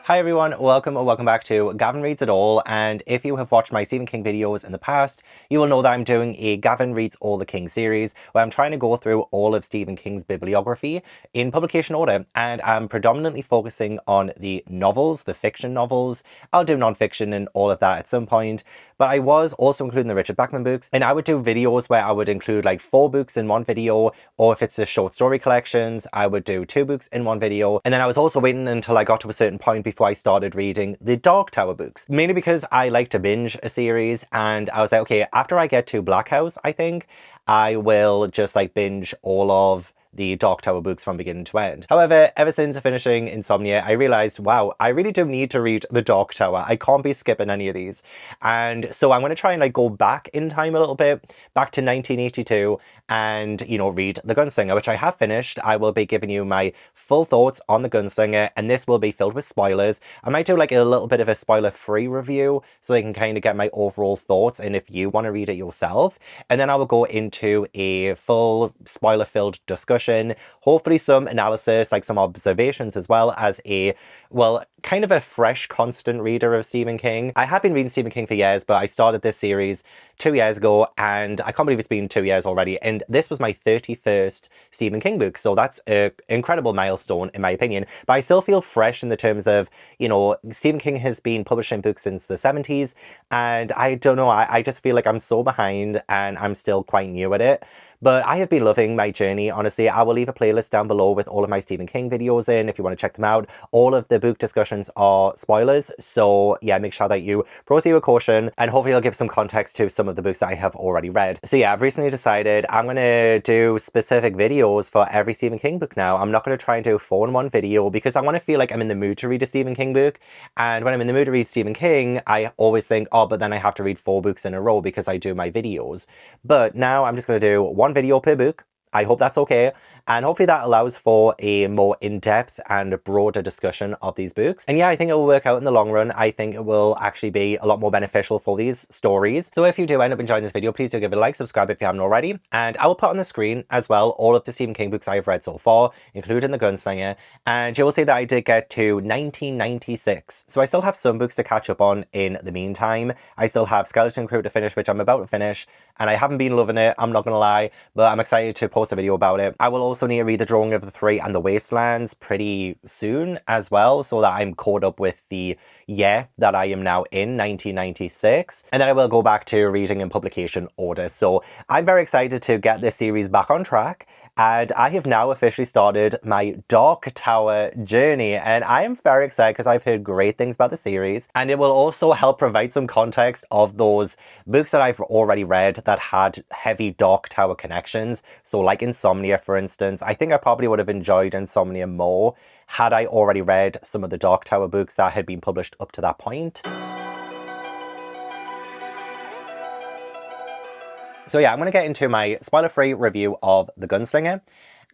Hi everyone, welcome or welcome back to Gavin Reads It All, and if you have watched my Stephen King videos in the past, you will know that I'm doing a Gavin Reads All the King series where I'm trying to go through all of Stephen King's bibliography in publication order, and I'm predominantly focusing on the novels, the fiction novels. I'll do non-fiction and all of that at some point, but I was also including the Richard Bachman books, and I would do videos where I would include like 4 books in one video, or if it's the short story collections, I would do 2 books in one video, and then I was also waiting until I got to a certain point before I started reading the Dark Tower books, mainly because I like to binge a series, and I was like, okay, after I get to Black House, I think I will just like binge all of the Dark Tower books from beginning to end. However, ever since finishing Insomnia, I realized, wow, I really do need to read the Dark Tower. I can't be skipping any of these. And so I'm going to try and like go back in time a little bit, back to 1982, and, you know, read The Gunslinger, which I have finished. I will be giving you my full thoughts on The Gunslinger, and this will be filled with spoilers. I might do like a little bit of a spoiler-free review so I can kind of get my overall thoughts, and if you want to read it yourself. And then I will go into a full spoiler-filled discussion, hopefully some analysis, like some observations, as well as a, well, kind of a fresh, constant reader of Stephen King. I have been reading Stephen King for years, but I started this series 2 years ago, and I can't believe it's been 2 years already, and this was my 31st Stephen King book, so that's an incredible milestone in my opinion. But I still feel fresh in the terms of, you know, Stephen King has been publishing books since the 70s, and I don't know, I just feel like I'm so behind and I'm still quite new at it. But I have been loving my journey, honestly. I will leave a playlist down below with all of my Stephen King videos in if you want to check them out. All of the book discussions are spoilers, so yeah, make sure that you proceed with caution, and hopefully I'll give some context to some of the books that I have already read. So yeah, I've recently decided I'm going to do specific videos for every Stephen King book now. I'm not going to try and do a 4-in-1 video because I want to feel like I'm in the mood to read a Stephen King book, and when I'm in the mood to read Stephen King, I always think, oh, but then I have to read 4 books in a row because I do my videos. But now I'm just going to do one video per book. I hope that's okay, and hopefully that allows for a more in-depth and broader discussion of these books. And yeah, I think it will work out in the long run. I think it will actually be a lot more beneficial for these stories. So if you do end up enjoying this video, please do give it a like, subscribe if you haven't already, and I will put on the screen as well all of the Stephen King books I have read so far, including The Gunslinger, and you will see that I did get to 1996. So I still have some books to catch up on in the meantime. I still have Skeleton Crew to finish, which I'm about to finish, and I haven't been loving it, I'm not gonna lie, but I'm excited to post a video about it. I will also need to read The Drawing of the Three and The Wastelands pretty soon as well, so that I'm caught up with the year that I am now in, 1996, and then I will go back to reading in publication order. So I'm very excited to get this series back on track, and I have now officially started my Dark Tower journey, and I am very excited because I've heard great things about the series, and it will also help provide some context of those books that I've already read that had heavy Dark Tower connections. So like Insomnia, for instance, I think I probably would have enjoyed Insomnia more had I already read some of the Dark Tower books that had been published up to that point. So yeah, I'm going to get into my spoiler-free review of The Gunslinger.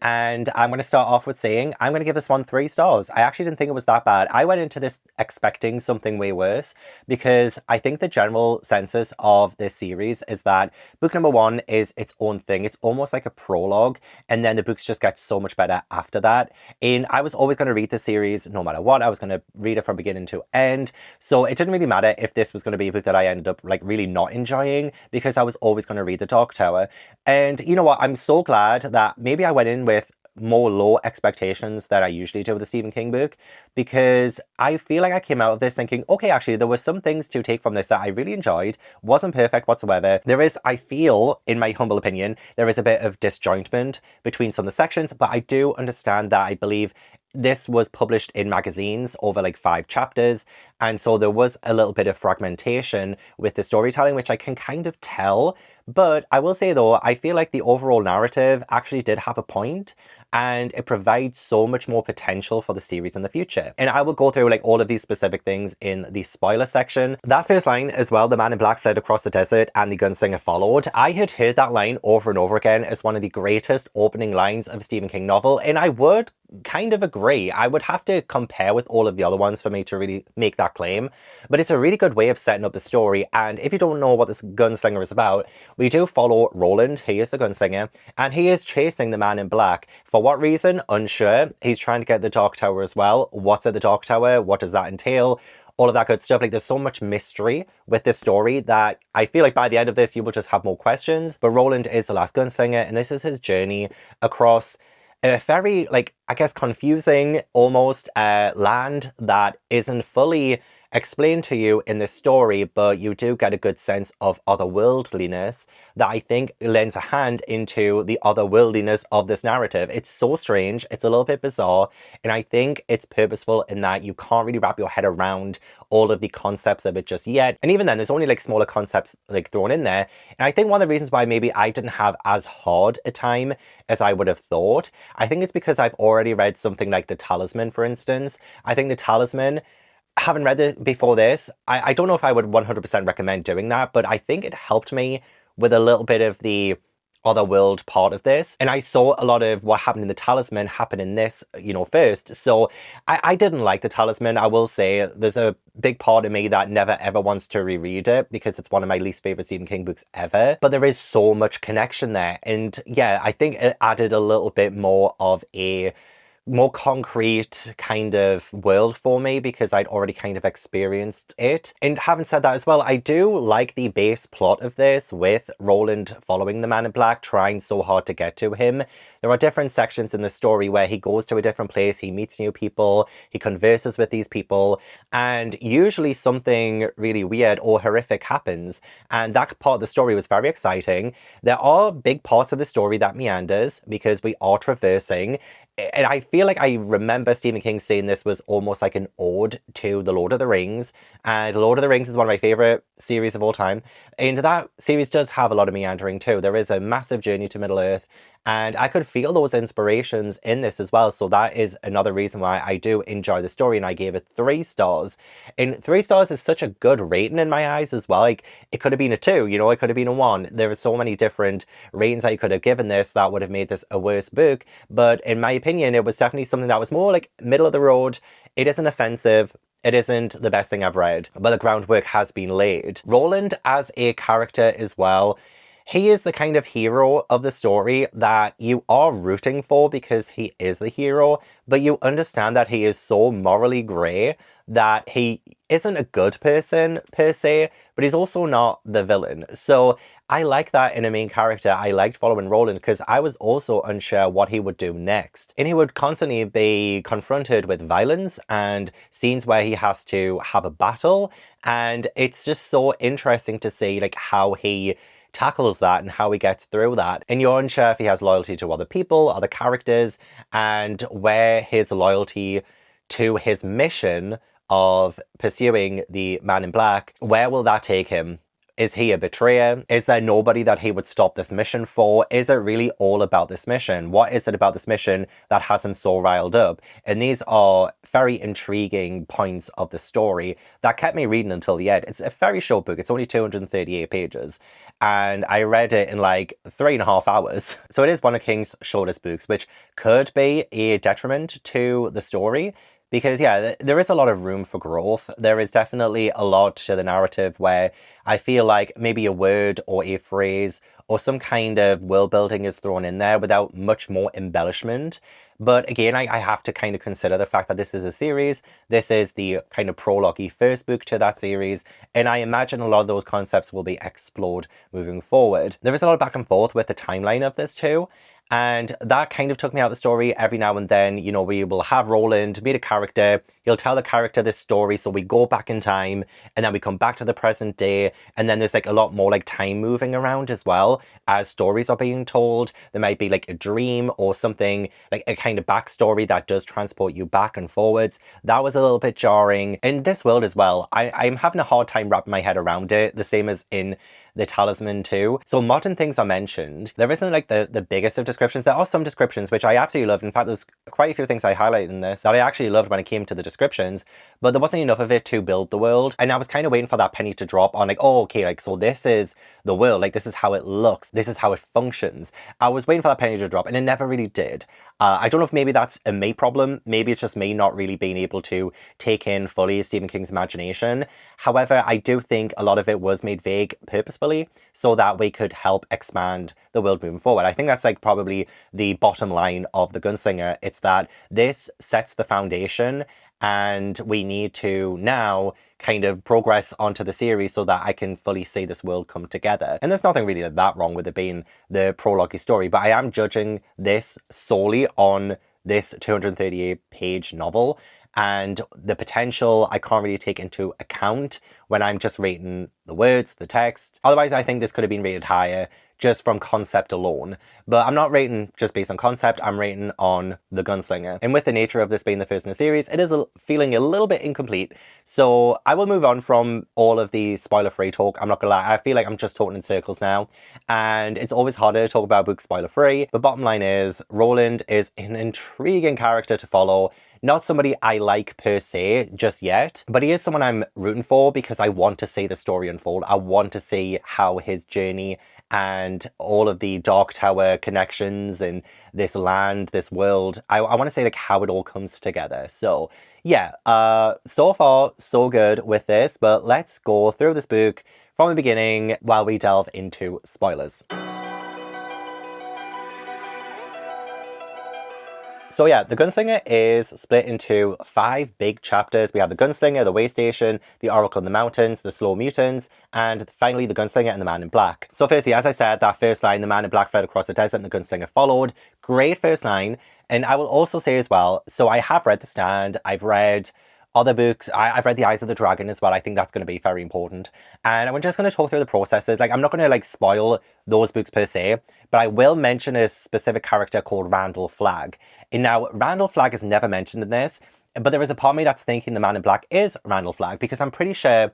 And I'm going to start off with saying I'm going to give this one 3 stars. I actually didn't think it was that bad. I went into this expecting something way worse because I think the general census of this series is that book number 1 is its own thing. It's almost like a prologue, and then the books just get so much better after that. And I was always going to read the series no matter what. I was going to read it from beginning to end. So it didn't really matter if this was going to be a book that I ended up like really not enjoying, because I was always going to read The Dark Tower. And you know what? I'm so glad that maybe I went in with more low expectations than I usually do with a Stephen King book, because I feel like I came out of this thinking, okay, actually there were some things to take from this that I really enjoyed. Wasn't perfect whatsoever. There is, I feel, in my humble opinion, there is a bit of disjointment between some of the sections, but I do understand that. I believe this was published in magazines over like 5 chapters, and so there was a little bit of fragmentation with the storytelling, which I can kind of tell. But I will say though, I feel like the overall narrative actually did have a point, and it provides so much more potential for the series in the future. And I will go through like all of these specific things in the spoiler section. That first line as well, the man in black fled across the desert and the gunslinger followed. I had heard that line over and over again as one of the greatest opening lines of a Stephen King novel, and I would kind of agree. I would have to compare with all of the other ones for me to really make that that claim. But it's a really good way of setting up the story, and if you don't know what this gunslinger is about, we do follow Roland. He is the gunslinger, and he is chasing the man in black. For what reason? Unsure. He's trying to get the Dark Tower as well. What's at the Dark Tower? What does that entail? All of that good stuff. Like, there's so much mystery with this story that I feel like by the end of this, you will just have more questions. But Roland is the last gunslinger, and this is his journey across a very, like, I guess, confusing, almost, land that isn't fully explained to you in this story, but you do get a good sense of otherworldliness that I think lends a hand into the otherworldliness of this narrative. It's so strange, it's a little bit bizarre, and I think it's purposeful in that you can't really wrap your head around all of the concepts of it just yet. And even then, there's only like smaller concepts like thrown in there. And I think one of the reasons why maybe I didn't have as hard a time as I would have thought, I think it's because I've already read something like The Talisman, for instance. I think The Talisman, having read it before this, I don't know if I would 100% recommend doing that, but I think it helped me with a little bit of the otherworld part of this. And I saw a lot of what happened in The Talisman happen in this, first. So I didn't like The Talisman. I will say there's a big part of me that never ever wants to reread it because it's one of my least favorite Stephen King books ever. But there is so much connection there. And yeah, I think it added a little bit more of a more concrete kind of world for me because I'd already kind of experienced it. And having said that as well, I do like the base plot of this with Roland following the man in black, trying so hard to get to him. There are different sections in the story where he goes to a different place, he meets new people, he converses with these people, and usually something really weird or horrific happens. And that part of the story was very exciting. There are big parts of the story that meanders because we are traversing. And I feel like I remember Stephen King saying this was almost like an ode to The Lord of the Rings. And Lord of the Rings is one of my favorite series of all time. And that series does have a lot of meandering too. There is a massive journey to Middle-earth. And I could feel those inspirations in this as well. So that is another reason why I do enjoy the story. And I gave it 3 stars. And 3 stars is such a good rating in my eyes as well. Like, it could have been a 2, it could have been a 1. There are so many different ratings I could have given this that would have made this a worse book. But in my opinion, it was definitely something that was more like middle of the road. It isn't offensive. It isn't the best thing I've read, but the groundwork has been laid. Roland as a character as well, he is the kind of hero of the story that you are rooting for because he is the hero, but you understand that he is so morally grey that he isn't a good person per se, but he's also not the villain. So I like that in a main character. I liked following Roland because I was also unsure what he would do next. And he would constantly be confronted with violence and scenes where he has to have a battle. And it's just so interesting to see like how he tackles that and how he gets through that. And you're unsure if he has loyalty to other people, other characters, and where his loyalty to his mission of pursuing the man in black, where will that take him? Is he a betrayer? Is there nobody that he would stop this mission for? Is it really all about this mission? What is it about this mission that has him so riled up? And these are very intriguing points of the story that kept me reading until the end. It's a very short book. It's only 238 pages. And I read it in like 3.5 hours. So it is one of King's shortest books, which could be a detriment to the story. Because, yeah, there is a lot of room for growth. There is definitely a lot to the narrative where I feel like maybe a word or a phrase or some kind of world building is thrown in there without much more embellishment. But again, I have to kind of consider the fact that this is a series. This is the kind of prologue-y first book to that series. And I imagine a lot of those concepts will be explored moving forward. There is a lot of back and forth with the timeline of this too. And that kind of took me out of the story. Every now and then, we will have Roland meet a character. He'll tell the character this story. So we go back in time and then we come back to the present day. And then there's like a lot more like time moving around as well as stories are being told. There might be like a dream or something like a kind of backstory that does transport you back and forwards. That was a little bit jarring. In this world as well, I'm having a hard time wrapping my head around it. The same as in The Talisman too. So modern things are mentioned. There isn't like the biggest of descriptions. There are some descriptions which I absolutely loved. In fact, there's quite a few things I highlighted in this that I actually loved when it came to the descriptions, but there wasn't enough of it to build the world. And I was kind of waiting for that penny to drop on like, oh, okay, like, so this is the world. Like, this is how it looks. This is how it functions. I was waiting for that penny to drop and it never really did. I don't know if maybe that's a me problem. Maybe it's just me not really being able to take in fully Stephen King's imagination. However, I do think a lot of it was made vague purposefully so that we could help expand the world moving forward. I think that's like probably the bottom line of The Gunslinger. It's that this sets the foundation and we need to now kind of progress onto the series so that I can fully see this world come together. And there's nothing really that wrong with it being the prologue story, but I am judging this solely on this 238-page novel, and the potential I can't really take into account when I'm just rating the words, the text. Otherwise, I think this could have been rated higher just from concept alone. But I'm not rating just based on concept, I'm rating on The Gunslinger. And with the nature of this being the first in a series, it is feeling a little bit incomplete. So I will move on from all of the spoiler-free talk. I'm not gonna lie, I feel like I'm just talking in circles now. And it's always harder to talk about books spoiler-free. But bottom line is, Roland is an intriguing character to follow. Not somebody I like per se just yet, but he is someone I'm rooting for because I want to see the story unfold. I want to see how his journey and all of the Dark Tower connections and this land, this world, I want to say like how it all comes together. So yeah, so far so good with this, but let's go through this book from the beginning while we delve into spoilers. So yeah, The Gunslinger is split into 5 big chapters. We have The Gunslinger, The Way Station, The Oracle in the Mountains, The Slow Mutants, and finally The Gunslinger and The Man in Black. So firstly, as I said, that first line, The Man in Black fled across the desert and the Gunslinger followed. Great first line. And I will also say as well, so I have read The Stand, I've read other books. I've read The Eyes of the Dragon as well. I think that's going to be very important. And I'm just going to talk through the processes. Like, I'm not going to like spoil those books per se, but I will mention a specific character called Randall Flagg. And now, Randall Flagg is never mentioned in this, but there is a part of me that's thinking the Man in Black is Randall Flagg, because I'm pretty sure,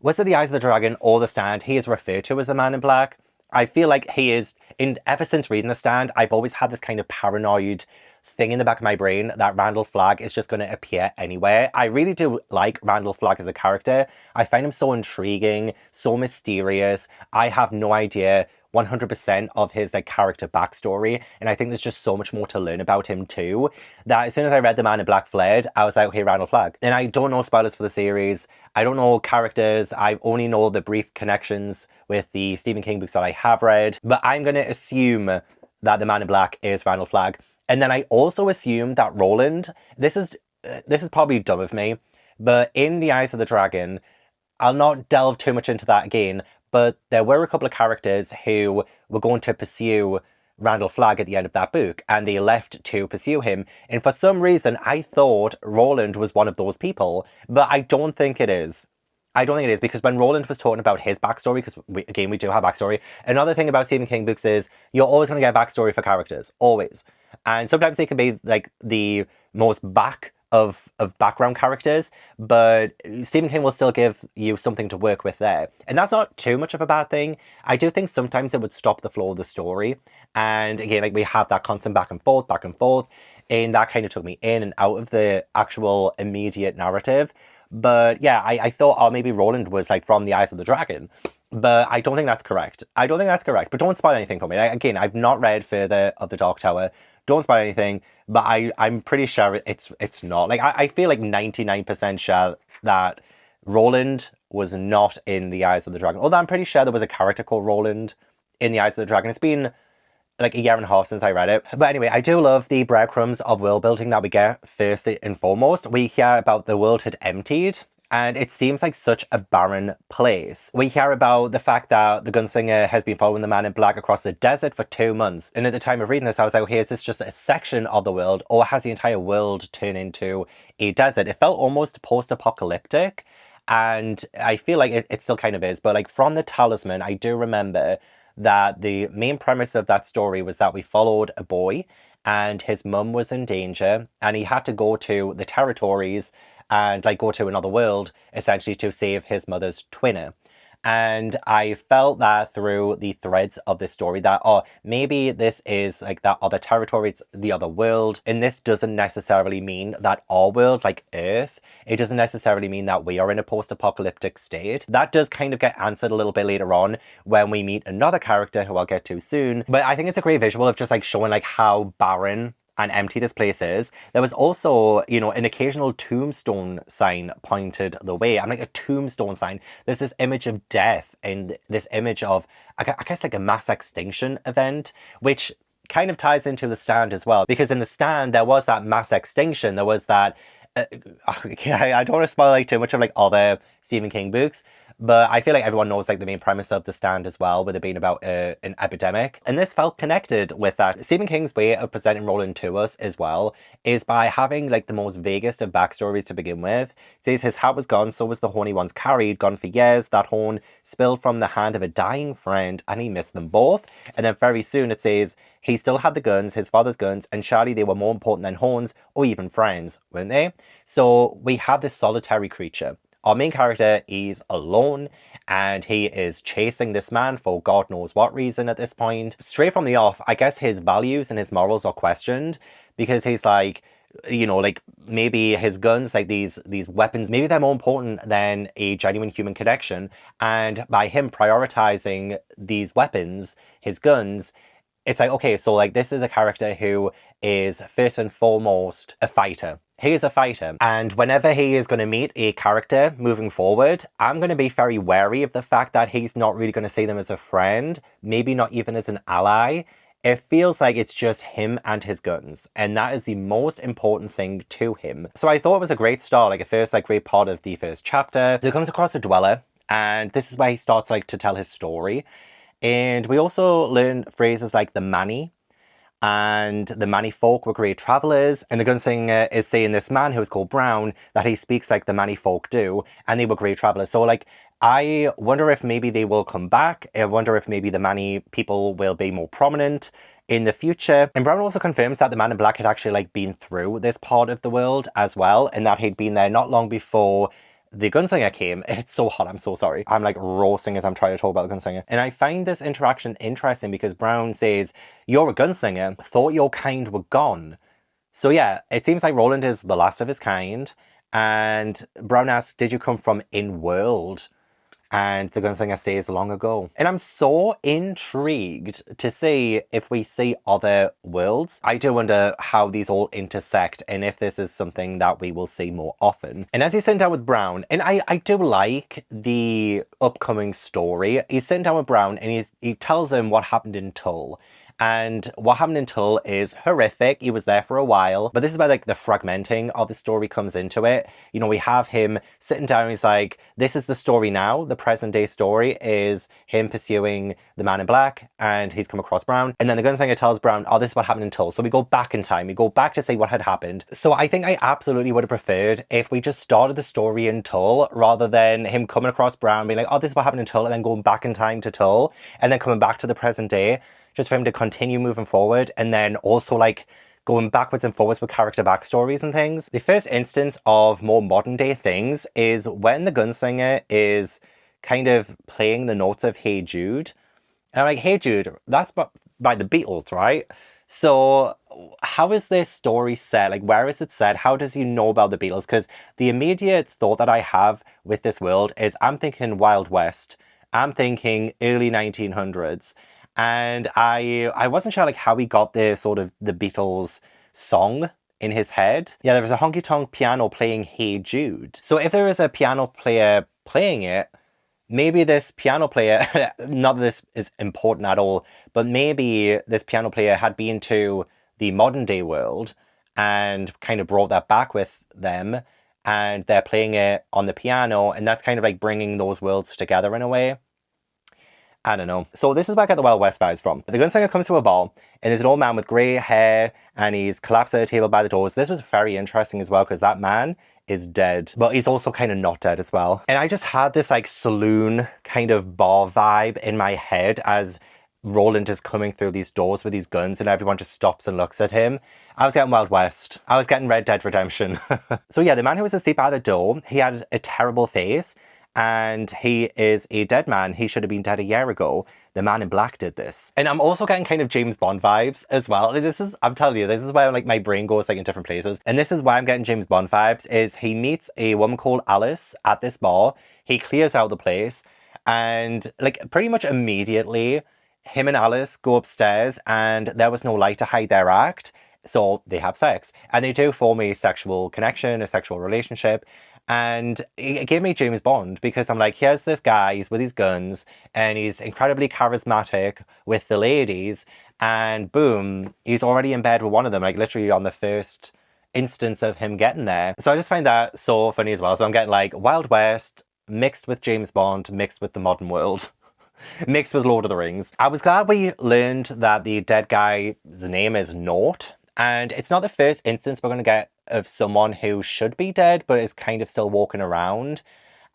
was it The Eyes of the Dragon or The Stand, he is referred to as the Man in Black. I feel like he is, ever since reading The Stand, I've always had this kind of paranoid thing in the back of my brain that Randall Flagg is just going to appear anywhere. I really do like Randall Flagg as a character. I find him so intriguing, so mysterious. I have no idea 100% of his like character backstory, and I think there's just so much more to learn about him too, that as soon as I read The Man in Black fled, I was like, okay, Randall Flagg. And I don't know spoilers for the series, I don't know characters, I only know the brief connections with the Stephen King books that I have read, but I'm going to assume that The Man in Black is Randall Flagg. And then I also assume that Roland, this is probably dumb of me, but in The Eyes of the Dragon, I'll not delve too much into that again, but there were a couple of characters who were going to pursue Randall Flagg at the end of that book, and they left to pursue him. And for some reason, I thought Roland was one of those people, but I don't think it is. I don't think it is, because when Roland was talking about his backstory, because we do have backstory, another thing about Stephen King books is you're always going to get backstory for characters, always. And sometimes they can be like the most back of background characters, but Stephen King will still give you something to work with there. And that's not too much of a bad thing. I do think sometimes it would stop the flow of the story. And again, like we have that constant back and forth, and that kind of took me in and out of the actual immediate narrative. But yeah, I thought, oh, maybe Roland was like from The Eyes of the Dragon. But I don't think that's correct. But don't spoil anything for me. Again, I've not read further of the Dark Tower. Don't spoil anything. But I'm pretty sure it's not. Like, I feel like 99% sure that Roland was not in The Eyes of the Dragon. Although I'm pretty sure there was a character called Roland in The Eyes of the Dragon. It's been like a year and a half since I read it. But anyway, I do love the breadcrumbs of world building that we get first and foremost. We hear about the world had emptied, and it seems like such a barren place. We hear about the fact that the Gunslinger has been following the Man in Black across the desert for 2 months. And at the time of reading this, I was like, okay, is this just a section of the world, or has the entire world turned into a desert? It felt almost post-apocalyptic, and I feel like it still kind of is. But like from the Talisman, I do remember that the main premise of that story was that we followed a boy and his mum was in danger and he had to go to the territories and like go to another world essentially to save his mother's twinner. And I felt that through the threads of this story that, oh, maybe this is like that other territory, it's the other world. And this doesn't necessarily mean that our world, like Earth, it doesn't necessarily mean that we are in a post-apocalyptic state. That does kind of get answered a little bit later on when we meet another character who I'll get to soon. But I think it's a great visual of just like showing like how barren and empty this place is. There was also, you know, an occasional tombstone sign pointed the way. I'm like, a tombstone sign. There's this image of death and this image of, I guess, like a mass extinction event, which kind of ties into The Stand as well. Because in The Stand, there was that mass extinction. There was that, I don't want to spoil like too much of like other Stephen King books, but I feel like everyone knows like the main premise of The Stand as well, with it being about an epidemic. And this felt connected with that. Stephen King's way of presenting Roland to us as well is by having like the most vaguest of backstories to begin with. It says his hat was gone, so was the horn he once carried, gone for years. That horn spilled from the hand of a dying friend, and he missed them both. And then very soon it says he still had the guns, his father's guns, and surely they were more important than horns or even friends, weren't they? So we have this solitary creature. Our main character is alone and he is chasing this man for God knows what reason at this point. Straight from the off, I guess his values and his morals are questioned because he's like, you know, like maybe his guns, like these weapons, maybe they're more important than a genuine human connection. And by him prioritizing these weapons, his guns, it's like, okay, so like this is a character who is first and foremost a fighter. He is a fighter, and whenever he is going to meet a character moving forward, I'm going to be very wary of the fact that he's not really going to see them as a friend, maybe not even as an ally. It feels like it's just him and his guns, and that is the most important thing to him. So I thought it was a great start, like a first like great part of the first chapter. So he comes across a dweller, and this is where he starts like to tell his story. And we also learn phrases like the Manny, and the Manny folk were great travellers, and the Gunslinger is saying this man who is called Brown, that he speaks like the Manny folk do, and they were great travellers. So like, I wonder if maybe they will come back. I wonder if maybe the Manny people will be more prominent in the future. And Brown also confirms that the man in black had actually like been through this part of the world as well, and that he'd been there not long before the Gunslinger came. It's so hot, I'm so sorry. I'm like roasting as I'm trying to talk about the Gunslinger. And I find this interaction interesting because Brown says, "You're a gunslinger, thought your kind were gone." So yeah, it seems like Roland is the last of his kind. And Brown asks, "Did you come from in-world?" And the Gunslinger says, "Long ago." And I'm so intrigued to see if we see other worlds. I do wonder how these all intersect and if this is something that we will see more often. And as he's sitting down with Brown, and I do like the upcoming story. He's sitting down with Brown and he tells him what happened in Tull. And what happened in Tull is horrific. He was there for a while, but this is where like the fragmenting of the story comes into it. You know, we have him sitting down. He's like, this is the story now. The present day story is him pursuing the man in black, and he's come across Brown. And then the Gunslinger tells Brown, oh, this is what happened in Tull. So we go back in time. We go back to see what had happened. So I think I absolutely would have preferred if we just started the story in Tull rather than him coming across Brown, being like, oh, this is what happened in Tull, and then going back in time to Tull, and then coming back to the present day, just for him to continue moving forward, and then also like going backwards and forwards with character backstories and things. The first instance of more modern day things is when the Gunslinger is kind of playing the notes of Hey Jude. And I'm like, Hey Jude, that's by the Beatles, right? So how is this story set? Like, where is it set? How does he know about the Beatles? Because the immediate thought that I have with this world is I'm thinking Wild West. I'm thinking early 1900s. And I wasn't sure like how he got the sort of the Beatles song in his head. Yeah, there was a honky-tonk piano playing Hey Jude. So if there is a piano player playing it, maybe this piano player, not that this is important at all, but maybe this piano player had been to the modern day world and kind of brought that back with them, and they're playing it on the piano, and that's kind of like bringing those worlds together in a way. I don't know. So this is where I get the Wild West vibes from. The Gunslinger comes to a ball, and there's an old man with grey hair, and he's collapsed at a table by the doors. This was very interesting as well, because that man is dead, but he's also kind of not dead as well. And I just had this like saloon kind of bar vibe in my head as Roland is coming through these doors with these guns, and everyone just stops and looks at him. I was getting Wild West. I was getting Red Dead Redemption. So yeah, the man who was asleep by the door, he had a terrible face, and he is a dead man. He should have been dead a year ago. The man in black did this. And I'm also getting kind of James Bond vibes as well. This is, I'm telling you, this is where like my brain goes like in different places. And this is why I'm getting James Bond vibes, is he meets a woman called Alice at this bar. He clears out the place, and like pretty much immediately, him and Alice go upstairs, and there was no light to hide their act. So they have sex, and they do form a sexual connection, a sexual relationship. And it gave me James Bond, because I'm like, here's this guy, he's with his guns, and he's incredibly charismatic with the ladies, and boom, he's already in bed with one of them, like literally on the first instance of him getting there. So I just find that so funny as well. So I'm getting like Wild West mixed with James Bond, mixed with the modern world. Mixed with Lord of the Rings. I was glad we learned that the dead guy's name is Naught. And it's not the first instance we're going to get of someone who should be dead, but is kind of still walking around.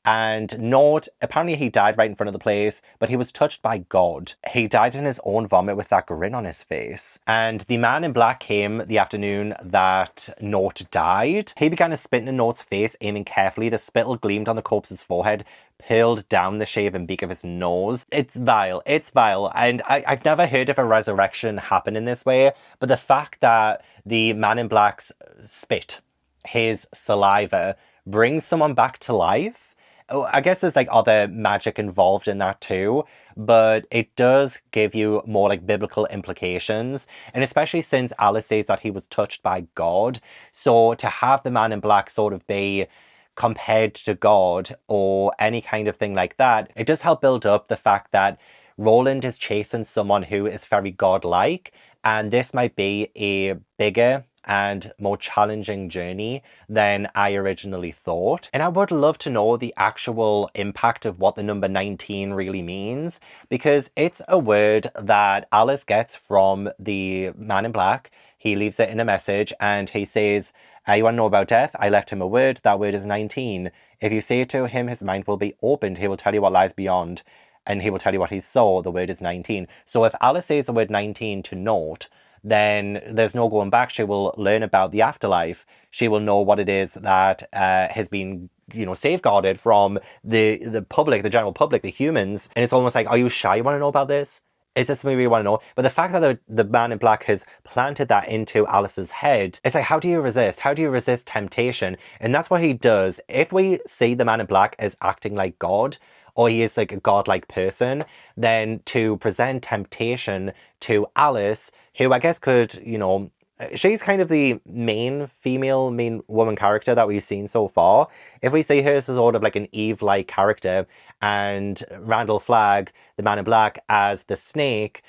And Nord, apparently he died right in front of the place, but he was touched by God. He died in his own vomit with that grin on his face. And the man in black came the afternoon that Nord died. He began to spit in Nord's face, aiming carefully. The spittle gleamed on the corpse's forehead, peeled down the shaven beak of his nose. It's vile. It's vile. And I've never heard of a resurrection happen in this way, but the fact that the man in black's spit, his saliva, brings someone back to life, I guess there's like other magic involved in that too, but it does give you more like biblical implications. And especially since Alice says that he was touched by God. So to have the man in black sort of be compared to God or any kind of thing like that, it does help build up the fact that Roland is chasing someone who is very godlike, and this might be a bigger and more challenging journey than I originally thought. And I would love to know the actual impact of what the number 19 really means, because it's a word that Alice gets from the man in black. He leaves it in a message and he says, you want to know about death? I left him a word. That word is 19. If you say it to him, his mind will be opened. He will tell you what lies beyond, and he will tell you what he saw. The word is 19. So if Alice says the word 19 to Note, then there's no going back. She will learn about the afterlife. She will know what it is that has been, you know, safeguarded from the public, the general public, the humans. And it's almost like, are you shy? You want to know about this? Is this something you want to know? But the fact that the man in black has planted that into Alice's head, it's like, how do you resist? How do you resist temptation? And that's what he does. If we see the man in black as acting like God, or he is like a godlike person, then to present temptation to Alice, who I guess could, you know, she's kind of the main woman character that we've seen so far. If we see her as sort of like an Eve-like character, and Randall Flagg, the man in black, as the snake,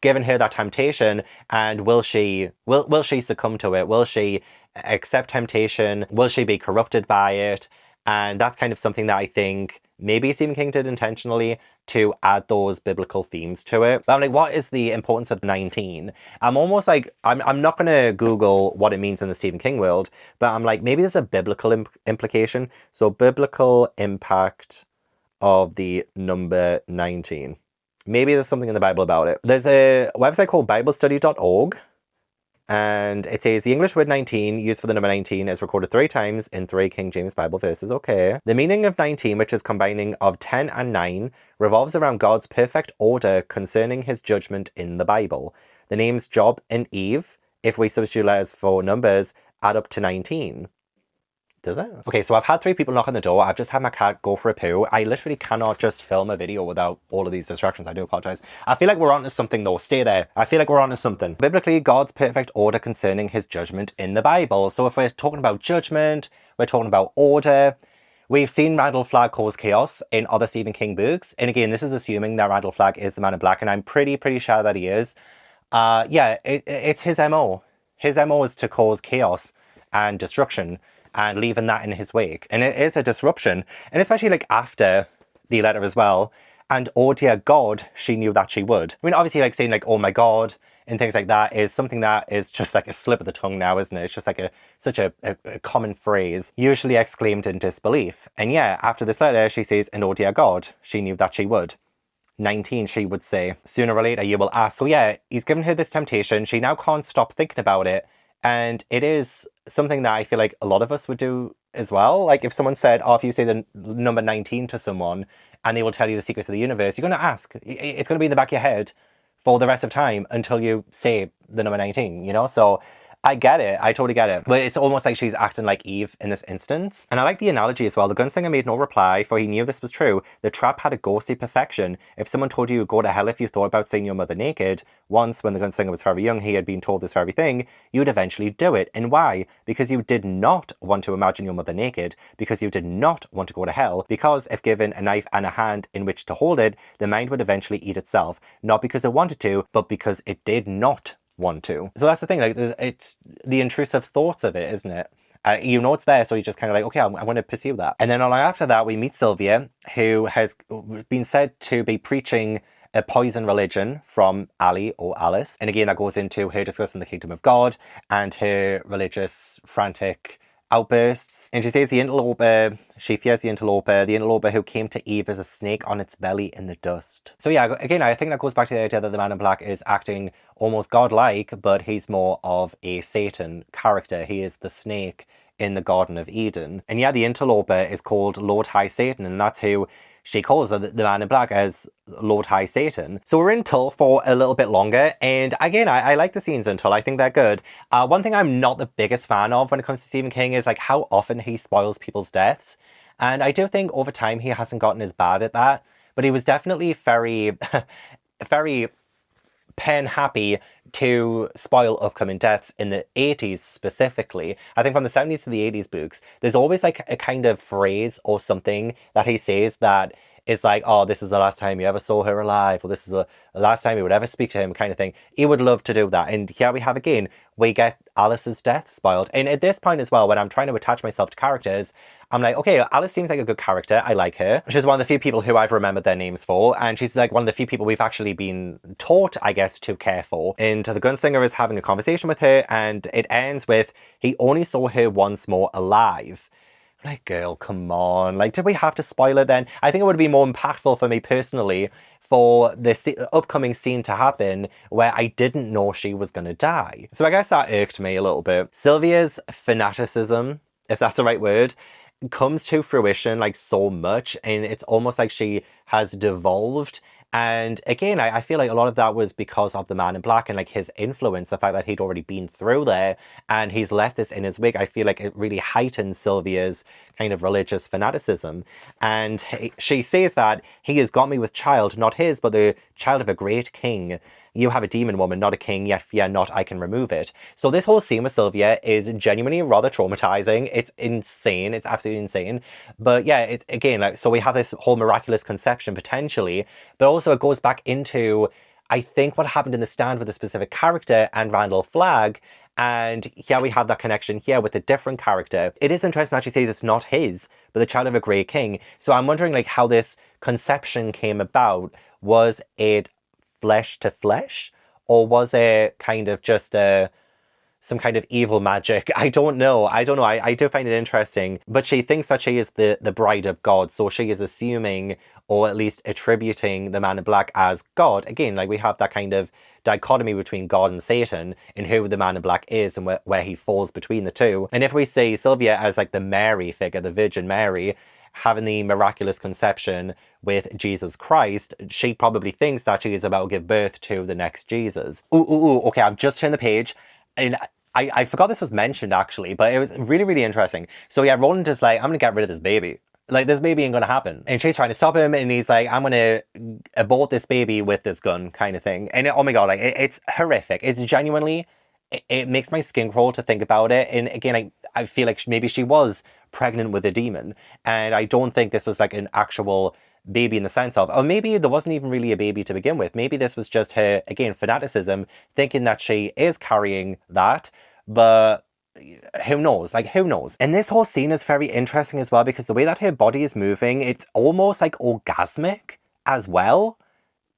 giving her that temptation, and will she succumb to it? Will she accept temptation? Will she be corrupted by it? And that's kind of something that I think maybe Stephen King did intentionally to add those biblical themes to it. But I'm like, what is the importance of 19? I'm almost like, I'm not going to Google what it means in the Stephen King world, but I'm like, maybe there's a biblical implication. So biblical impact of the number 19. Maybe there's something in the Bible about it. There's a website called BibleStudy.org. And it says the English word 19 used for the number 19 is recorded 3 times in 3 King James Bible verses. Okay. The meaning of 19, which is combining of 10 and 9, revolves around God's perfect order concerning his judgment in the Bible. The names Job and Eve, if we substitute letters for numbers, add up to 19. Does it? Okay, so I've had 3 people knock on the door. I've just had my cat go for a poo. I literally cannot just film a video without all of these distractions. I do apologize. I feel like we're onto something though. Stay there. I feel like we're onto something. Biblically, God's perfect order concerning his judgment in the Bible. So if we're talking about judgment, we're talking about order. We've seen Randall Flagg cause chaos in other Stephen King books. And again, this is assuming that Randall Flagg is the man in black, and I'm pretty sure that he is. Yeah, it's his MO. His MO is to cause chaos and destruction, and leaving that in his wake. And it is a disruption. And especially like after the letter as well. And oh dear God, she knew that she would. I mean, obviously like saying like, oh my God, and things like that is something that is just like a slip of the tongue now, isn't it? It's just like such a common phrase, usually exclaimed in disbelief. And yeah, after this letter, she says, and oh dear God, she knew that she would. 19, she would say. Sooner or later, you will ask. So yeah, he's given her this temptation. She now can't stop thinking about it. And it is something that I feel like a lot of us would do as well. Like if someone said, oh, if you say the number 19 to someone and they will tell you the secrets of the universe, you're going to ask. It's going to be in the back of your head for the rest of time until you say the number 19, you know? So I get it. I totally get it. But it's almost like she's acting like Eve in this instance. And I like the analogy as well. The gunslinger made no reply, for he knew this was true. The trap had a ghostly perfection. If someone told you go to hell if you thought about seeing your mother naked, once when the gunslinger was very young, he had been told this very thing, you would eventually do it. And why? Because you did not want to imagine your mother naked, because you did not want to go to hell, because if given a knife and a hand in which to hold it, the mind would eventually eat itself. Not because it wanted to, but because it did not want to. So that's the thing, like, it's the intrusive thoughts of it, isn't it? You know it's there, so you're just kind of like, okay, I want to pursue that. And then after that, we meet Sylvia, who has been said to be preaching a poison religion from Ali or Alice. And again, that goes into her discussing the kingdom of God and her religious frantic outbursts. And she says she fears the interloper who came to Eve as a snake on its belly in the dust. So yeah, again, I think that goes back to the idea that the man in black is acting almost godlike, but he's more of a Satan character. He is the snake in the Garden of Eden. And yeah, the interloper is called Lord High Satan, and that's who she calls the man in black as Lord High Satan. So we're in Tull for a little bit longer, and again, I like the scenes in Tull. I think they're good. One thing I'm not the biggest fan of when it comes to Stephen King is like how often he spoils people's deaths. And I do think over time he hasn't gotten as bad at that, but he was definitely very, very pen happy to spoil upcoming deaths in the 80s specifically. I think from the 70s to the 80s books, there's always like a kind of phrase or something that he says that is like, oh, this is the last time you ever saw her alive, or this is the last time you would ever speak to him, kind of thing. He would love to do that. And here we have again, we get Alice's death spoiled. And at this point as well, when I'm trying to attach myself to characters, I'm like, okay, Alice seems like a good character. I like her. She's one of the few people who I've remembered their names for. And she's like one of the few people we've actually been taught, I guess, to care for. And the gunslinger is having a conversation with her, and it ends with, he only saw her once more alive. Like, girl, come on. Like, did we have to spoil it then? I think it would be more impactful for me personally for this upcoming scene to happen where I didn't know she was going to die. So I guess that irked me a little bit. Sylvia's fanaticism, if that's the right word, comes to fruition like so much, and it's almost like she has devolved. And again, I feel like a lot of that was because of the man in black and like his influence, the fact that he'd already been through there and he's left this in his wake. I feel like it really heightens Sylvia's kind of religious fanaticism. And she says that he has got me with child, not his, but the child of a great king. You have a demon woman, not a king, yet fear not, I can remove it. So this whole scene with Sylvia is genuinely rather traumatizing. It's insane. It's absolutely insane. But yeah, it, again, like, so we have this whole miraculous conception potentially, but also it goes back into, I think, what happened in the stand with a specific character and Randall Flagg. And here we have that connection here with a different character. It is interesting that she says it's not his, but the child of a great king. So I'm wondering like how this conception came about. Was it flesh to flesh, or was it kind of just some kind of evil magic? I don't know. I do find it interesting. But she thinks that she is the bride of God, so she is assuming, or at least attributing, the man in black as God. Again, like we have that kind of dichotomy between God and Satan in who the man in black is and where he falls between the two. And if we see Sylvia as like the Mary figure, the Virgin Mary, having the miraculous conception with Jesus Christ, she probably thinks that she is about to give birth to the next Jesus. Okay, I've just turned the page, and I forgot this was mentioned actually, but it was really, really interesting. So yeah, Roland is like, I'm gonna get rid of this baby. Like, this baby ain't gonna happen. And she's trying to stop him, and he's like, I'm gonna abort this baby with this gun, kind of thing. And oh my god, like, it's horrific. It's genuinely, it makes my skin crawl to think about it. And again, I feel like maybe she was pregnant with a demon, and I don't think this was like an actual baby in the sense of, or maybe there wasn't even really a baby to begin with. Maybe this was just her, again, fanaticism, thinking that she is carrying that, but who knows? Like, who knows? And this whole scene is very interesting as well, because the way that her body is moving, it's almost like orgasmic as well,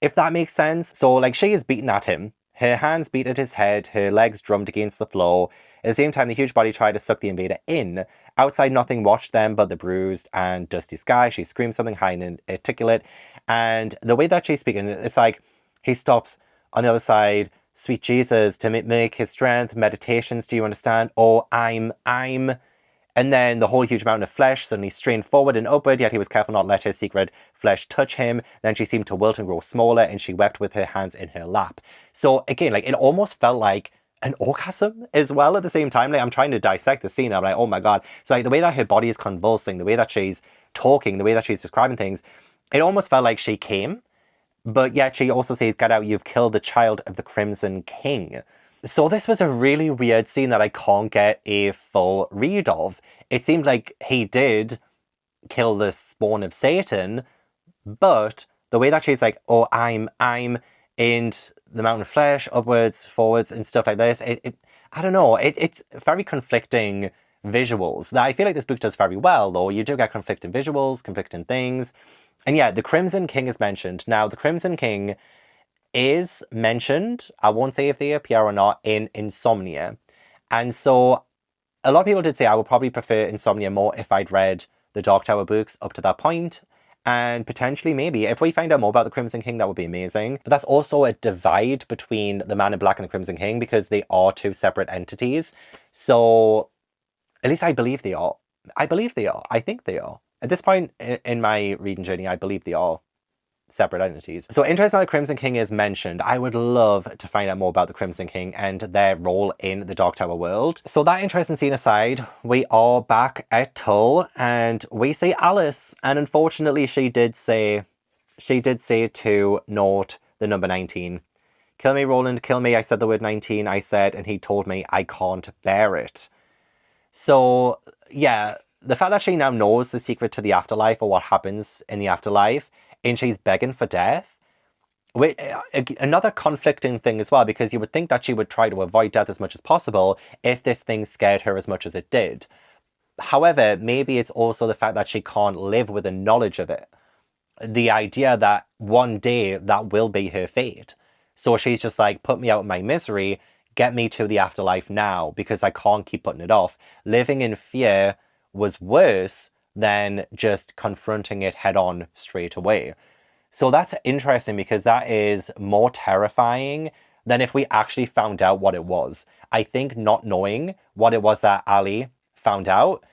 if that makes sense. So like, she is beating at him. Her hands beat at his head, her legs drummed against the floor. At the same time, the huge body tried to suck the invader in. Outside, nothing watched them but the bruised and dusty sky. She screamed something high and articulate. And the way that she's speaking, it's like, he stops on the other side. Sweet Jesus, to make his strength, meditations, do you understand? Oh, I'm. And then the whole huge mountain of flesh suddenly strained forward and upward, yet he was careful not to let her secret flesh touch him. Then she seemed to wilt and grow smaller, and she wept with her hands in her lap. So again, like, it almost felt like an orgasm as well at the same time. Like, I'm trying to dissect the scene. I'm like, oh my God. So like the way that her body is convulsing, the way that she's talking, the way that she's describing things, it almost felt like she came. But yet she also says, get out, you've killed the child of the Crimson King. So this was a really weird scene that I can't get a full read of. It seemed like he did kill the spawn of Satan, but the way that she's like, oh, I'm in the mountain of flesh, upwards, forwards, and stuff like this, I don't know, it's very conflicting visuals that I feel like this book does very well, though. You do get conflicting visuals, conflicting things. And yeah, the Crimson King is mentioned. Now, the Crimson King is mentioned, I won't say if they appear or not, in Insomnia. And so a lot of people did say I would probably prefer Insomnia more if I'd read the Dark Tower books up to that point. And potentially, maybe, if we find out more about the Crimson King, that would be amazing. But that's also a divide between the Man in Black and the Crimson King, because they are two separate entities. So, at least I believe they are. I believe they are. I think they are. At this point in my reading journey, I believe they are separate entities. So interesting that the Crimson King is mentioned. I would love to find out more about the Crimson King and their role in the Dark Tower world. So that interesting scene aside, we are back at Tull and we see Alice. And unfortunately, she did say to note the number 19. Kill me, Roland, kill me. I said the word 19, I said, and he told me I can't bear it. So yeah, the fact that she now knows the secret to the afterlife or what happens in the afterlife, and she's begging for death. Another conflicting thing as well, because you would think that she would try to avoid death as much as possible if this thing scared her as much as it did. However, maybe it's also the fact that she can't live with the knowledge of it. The idea that one day that will be her fate. So she's just like, put me out of my misery, get me to the afterlife now, because I can't keep putting it off. Living in fear was worse than just confronting it head on straight away. So that's interesting, because that is more terrifying than if we actually found out what it was. I think not knowing what it was that Ali found out,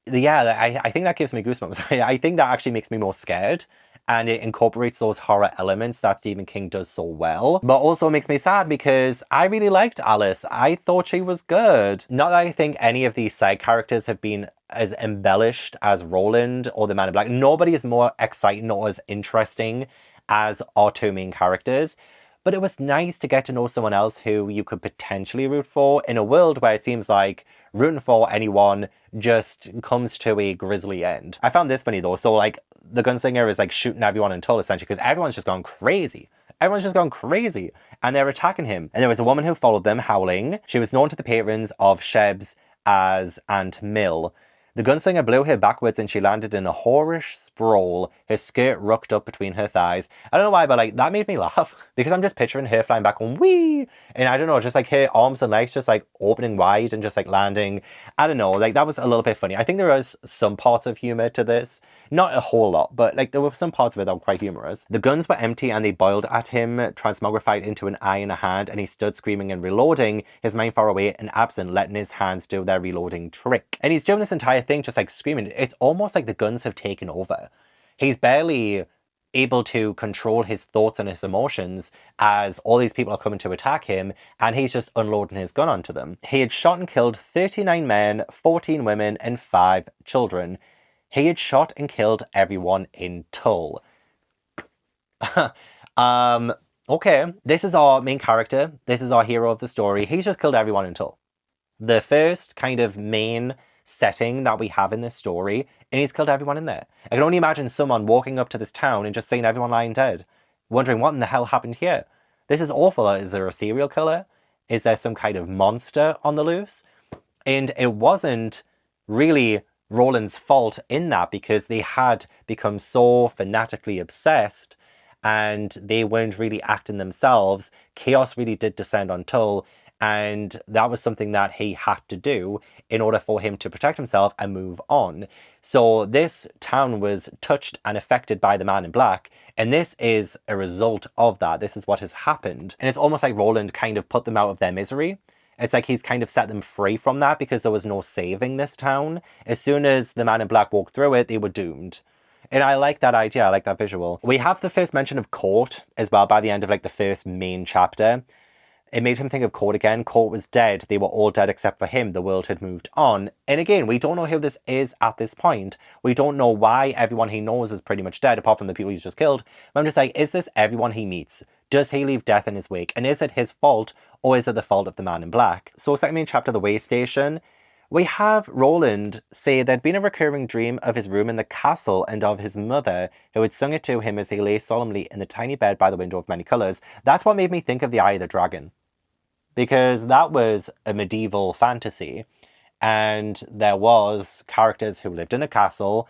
yeah, I think that gives me goosebumps. I think that actually makes me more scared, and it incorporates those horror elements that Stephen King does so well. But also makes me sad because I really liked Alice. I thought she was good. Not that I think any of these side characters have been as embellished as Roland or the Man in Black. Nobody is more exciting or as interesting as our two main characters. But it was nice to get to know someone else who you could potentially root for in a world where it seems like rooting for anyone just comes to a grisly end. I found this funny though. So like the Gunslinger is like shooting everyone in Tull essentially because everyone's just gone crazy. Everyone's just gone crazy and they're attacking him. And there was a woman who followed them howling. She was known to the patrons of Shebs as Aunt Mill. The Gunslinger blew her backwards and she landed in a whorish sprawl, her skirt rucked up between her thighs. I don't know why, but like that made me laugh because I'm just picturing her flying back on wee, and I don't know, just like her arms and legs just like opening wide and just like landing. I don't know, like that was a little bit funny. I think there was some parts of humor to this, not a whole lot, but like there were some parts of it that were quite humorous. The guns were empty and they boiled at him, transmogrified into an eye and a hand, and he stood screaming and reloading, his mind far away and absent, letting his hands do their reloading trick. And he's doing this entire thing just like screaming. It's almost like the guns have taken over. He's barely able to control his thoughts and his emotions as all these people are coming to attack him, and he's just unloading his gun onto them. He had shot and killed 39 men, 14 women, and 5 children. He had shot and killed everyone in Tull. Okay, this is our main character. This is our hero of the story. He's just killed everyone in Tull. The first kind of main setting that we have in this story, and he's killed everyone in there. I can only imagine someone walking up to this town and just seeing everyone lying dead, wondering what in the hell happened here. This is awful. Is there a serial killer? Is there some kind of monster on the loose? And it wasn't really Roland's fault in that, because they had become so fanatically obsessed and they weren't really acting themselves. Chaos really did descend on Tull, and that was something that he had to do in order for him to protect himself and move on. So this town was touched and affected by the Man in Black, and this is a result of that. This is what has happened. And it's almost like Roland kind of put them out of their misery. It's like he's kind of set them free from that because there was no saving this town. As soon as the Man in Black walked through it, they were doomed. And I like that idea. I like that visual. We have the first mention of court as well by the end of like the first main chapter. It made him think of Court again. Court was dead. They were all dead except for him. The world had moved on. And again, we don't know who this is at this point. We don't know why everyone he knows is pretty much dead, apart from the people he's just killed. But I'm just like, is this everyone he meets? Does he leave death in his wake? And is it his fault, or is it the fault of the man in black? So second main chapter, The Way Station. We have Roland say there'd been a recurring dream of his room in the castle and of his mother, who had sung it to him as he lay solemnly in the tiny bed by the window of many colours. That's what made me think of The Eye of the Dragon, because that was a medieval fantasy, and there was characters who lived in a castle,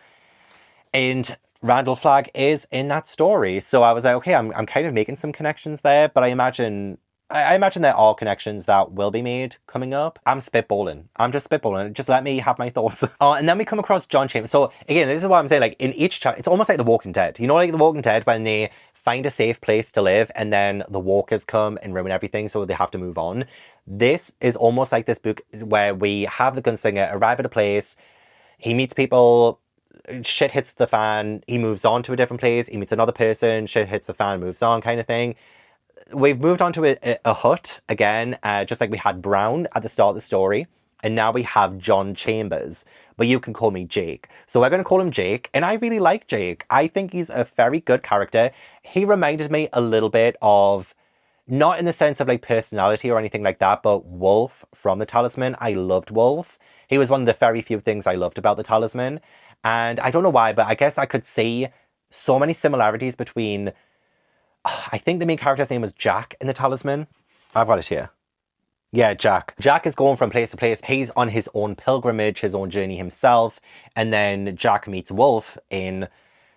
and Randall Flagg is in that story. So I was like, okay, I'm kind of making some connections there, but I imagine there are connections that will be made coming up. I'm spitballing. I'm just spitballing. Just let me have my thoughts. And then we come across John Chambers. So again, this is what I'm saying. Like in each chapter, it's almost like The Walking Dead. You know, like The Walking Dead when they find a safe place to live and then the walkers come and ruin everything, so they have to move on. This is almost like this book where we have the gunslinger arrive at a place. He meets people. Shit hits the fan. He moves on to a different place. He meets another person. Shit hits the fan. Moves on, kind of thing. We've moved on to a hut again, just like we had Brown at the start of the story. And now we have John Chambers, but you can call me Jake. So we're going to call him Jake, and I really like Jake. I think he's a very good character. He reminded me a little bit of, not in the sense of like personality or anything like that, but Wolf from The Talisman. I loved Wolf. He was one of the very few things I loved about The Talisman. And I don't know why, but I guess I could see so many similarities between... I think the main character's name was Jack in The Talisman. I've got it here. Yeah, Jack. Jack is going from place to place. He's on his own pilgrimage, his own journey himself. And then Jack meets Wolf in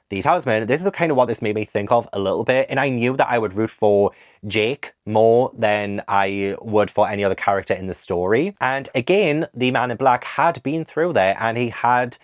The Talisman. This is kind of what this made me think of a little bit. And I knew that I would root for Jake more than I would for any other character in the story. And again, the man in black had been through there, and he had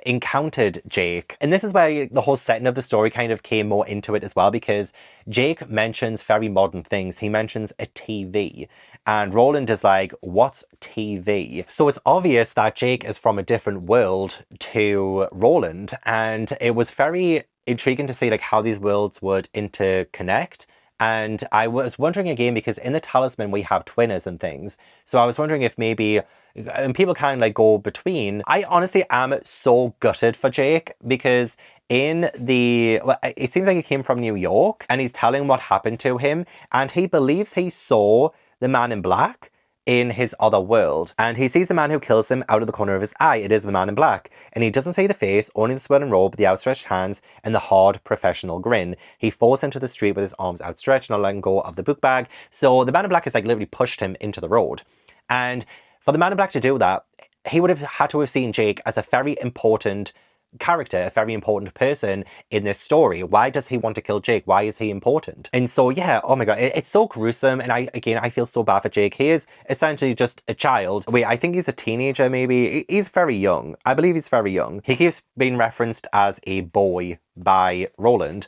encountered Jake. And this is where the whole setting of the story kind of came more into it as well, because Jake mentions very modern things. He mentions a TV, and Roland is like, what's TV? So it's obvious that Jake is from a different world to Roland, and it was very intriguing to see like how these worlds would interconnect. And I was wondering again, because in The Talisman we have twinners and things, so I was wondering if maybe, and people kind of like go between. I honestly am so gutted for Jake, because in the, well, it seems like he came from New York and he's telling what happened to him, and he believes he saw the man in black in his other world, and he sees the man who kills him out of the corner of his eye. It is the man in black, and he doesn't see the face, only the swirling robe, the outstretched hands, and the hard professional grin. He falls into the street with his arms outstretched, not letting go of the book bag. So the man in black has like literally pushed him into the road, and for the man in black to do that, he would have had to have seen Jake as a very important character, a very important person in this story. Why does he want to kill Jake? Why is he important? And so, yeah, oh my god, it's so gruesome. And I feel so bad for Jake. He is essentially just a child. Wait, I think he's a teenager, maybe. He's very young. I believe he's very young. He keeps being referenced as a boy by Roland.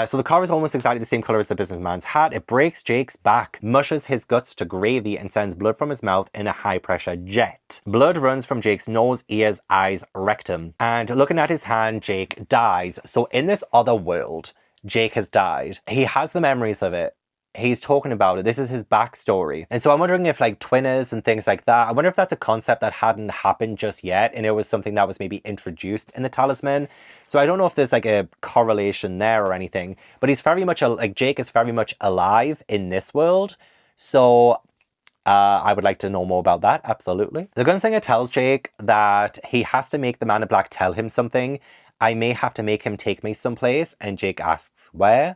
So the car is almost exactly the same colour as the businessman's hat. It breaks Jake's back, mushes his guts to gravy, and sends blood from his mouth in a high-pressure jet. Blood runs from Jake's nose, ears, eyes, rectum. And looking at his hand, Jake dies. So in this other world, Jake has died. He has the memories of it. He's talking about it. This is his backstory. And so I'm wondering if like twinners and things like that, I wonder if that's a concept that hadn't happened just yet, and it was something that was maybe introduced in The Talisman. So I don't know if there's like a correlation there or anything, but he's very much, like Jake is very much alive in this world. So I would like to know more about that, absolutely. The gunslinger tells Jake that he has to make the man in black tell him something. I may have to make him take me someplace, and Jake asks where.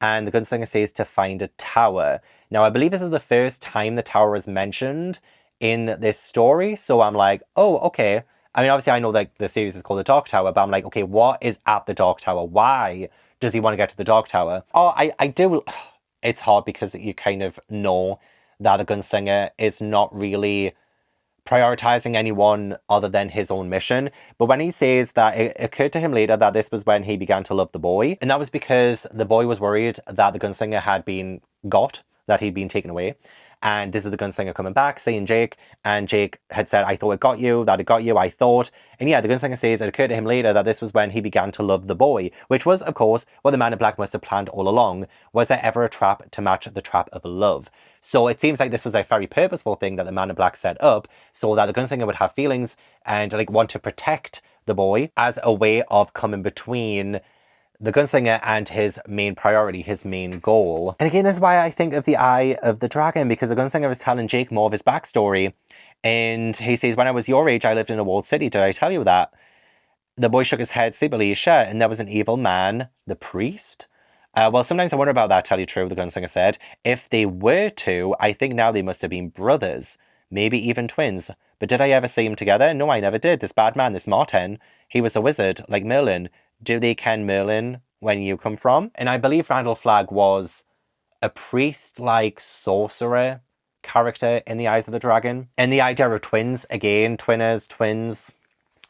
And the gunslinger says to find a tower. Now, I believe this is the first time the tower is mentioned in this story. So I'm like, oh, okay. I mean, obviously, I know that the series is called The Dark Tower, but I'm like, okay, what is at the Dark Tower? Why does he want to get to the Dark Tower? Oh, I do. It's hard because you kind of know that the gunslinger is not really prioritizing anyone other than his own mission. But when he says that, it occurred to him later that this was when he began to love the boy. And that was because the boy was worried that the gunslinger had been got, that he'd been taken away. and this is the Gunslinger coming back, seeing Jake, and Jake had said, I thought it got you, that it got you, I thought. And yeah, the Gunslinger says it occurred to him later that this was when he began to love the boy, which was, of course, what the Man in Black must have planned all along. Was there ever a trap to match the trap of love? So it seems like this was a very purposeful thing that the Man in Black set up so that the Gunslinger would have feelings and like want to protect the boy as a way of coming between the Gunslinger and his main priority, his main goal. And again, this is why I think of the Eye of the Dragon, because the Gunslinger is telling Jake more of his backstory. And he says, when I was your age, I lived in a walled city. Did I tell you that? The boy shook his head sleepily. Sure, and there was an evil man, the priest. Well, sometimes I wonder about that, tell you true, the Gunslinger said. If they were two, I think now they must have been brothers. Maybe even twins. But did I ever see them together? No, I never did. This bad man, this Martin, he was a wizard, like Merlin. Do they ken Merlin when you come from? And I believe Randall Flagg was a priest-like sorcerer character in the Eyes of the Dragon. And the idea of twins, again, twinners, twins,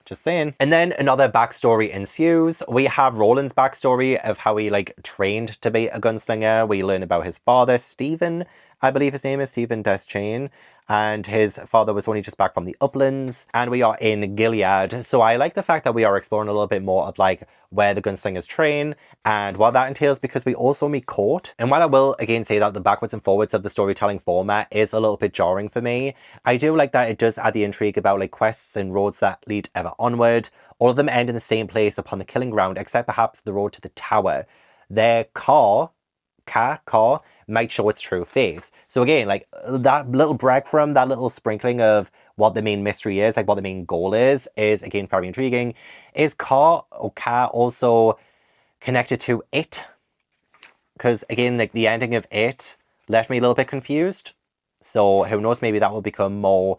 just saying. And then another backstory ensues. We have Roland's backstory of how he like trained to be a gunslinger. We learn about his father, Stephen, I believe his name is Stephen Deschain, and his father was only just back from the uplands, and we are in Gilead. So I like the fact that we are exploring a little bit more of like where the gunslingers train and what that entails, because we also meet Court. And while I will again say that the backwards and forwards of the storytelling format is a little bit jarring for me, I do like that it does add the intrigue about like quests and roads that lead ever onward. All of them end in the same place upon the killing ground, except perhaps the road to the tower. Their car might show its true face. So again, like that little breadcrumb, that little sprinkling of what the main mystery is, like what the main goal is again very intriguing. Is Car also connected to It? Because again, like the ending of It left me a little bit confused. So who knows, maybe that will become more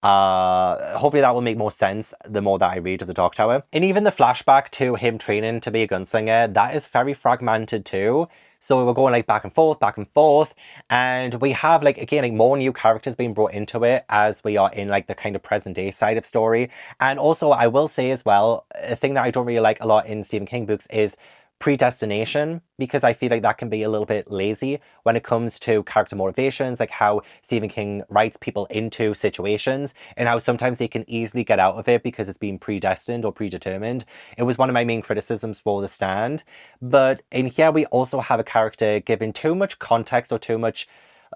hopefully that will make more sense the more that I read of the Dark Tower. And even the flashback to him training to be a gunslinger, that is very fragmented too. So we're going like back and forth, and we have like again like more new characters being brought into it as we are in like the kind of present day side of story. And also I will say as well, a thing that I don't really like a lot in Stephen King books is predestination, because I feel like that can be a little bit lazy when it comes to character motivations, like how Stephen King writes people into situations and how sometimes they can easily get out of it because it's been predestined or predetermined. It was one of my main criticisms for The Stand. But in here we also have a character given too much context or too much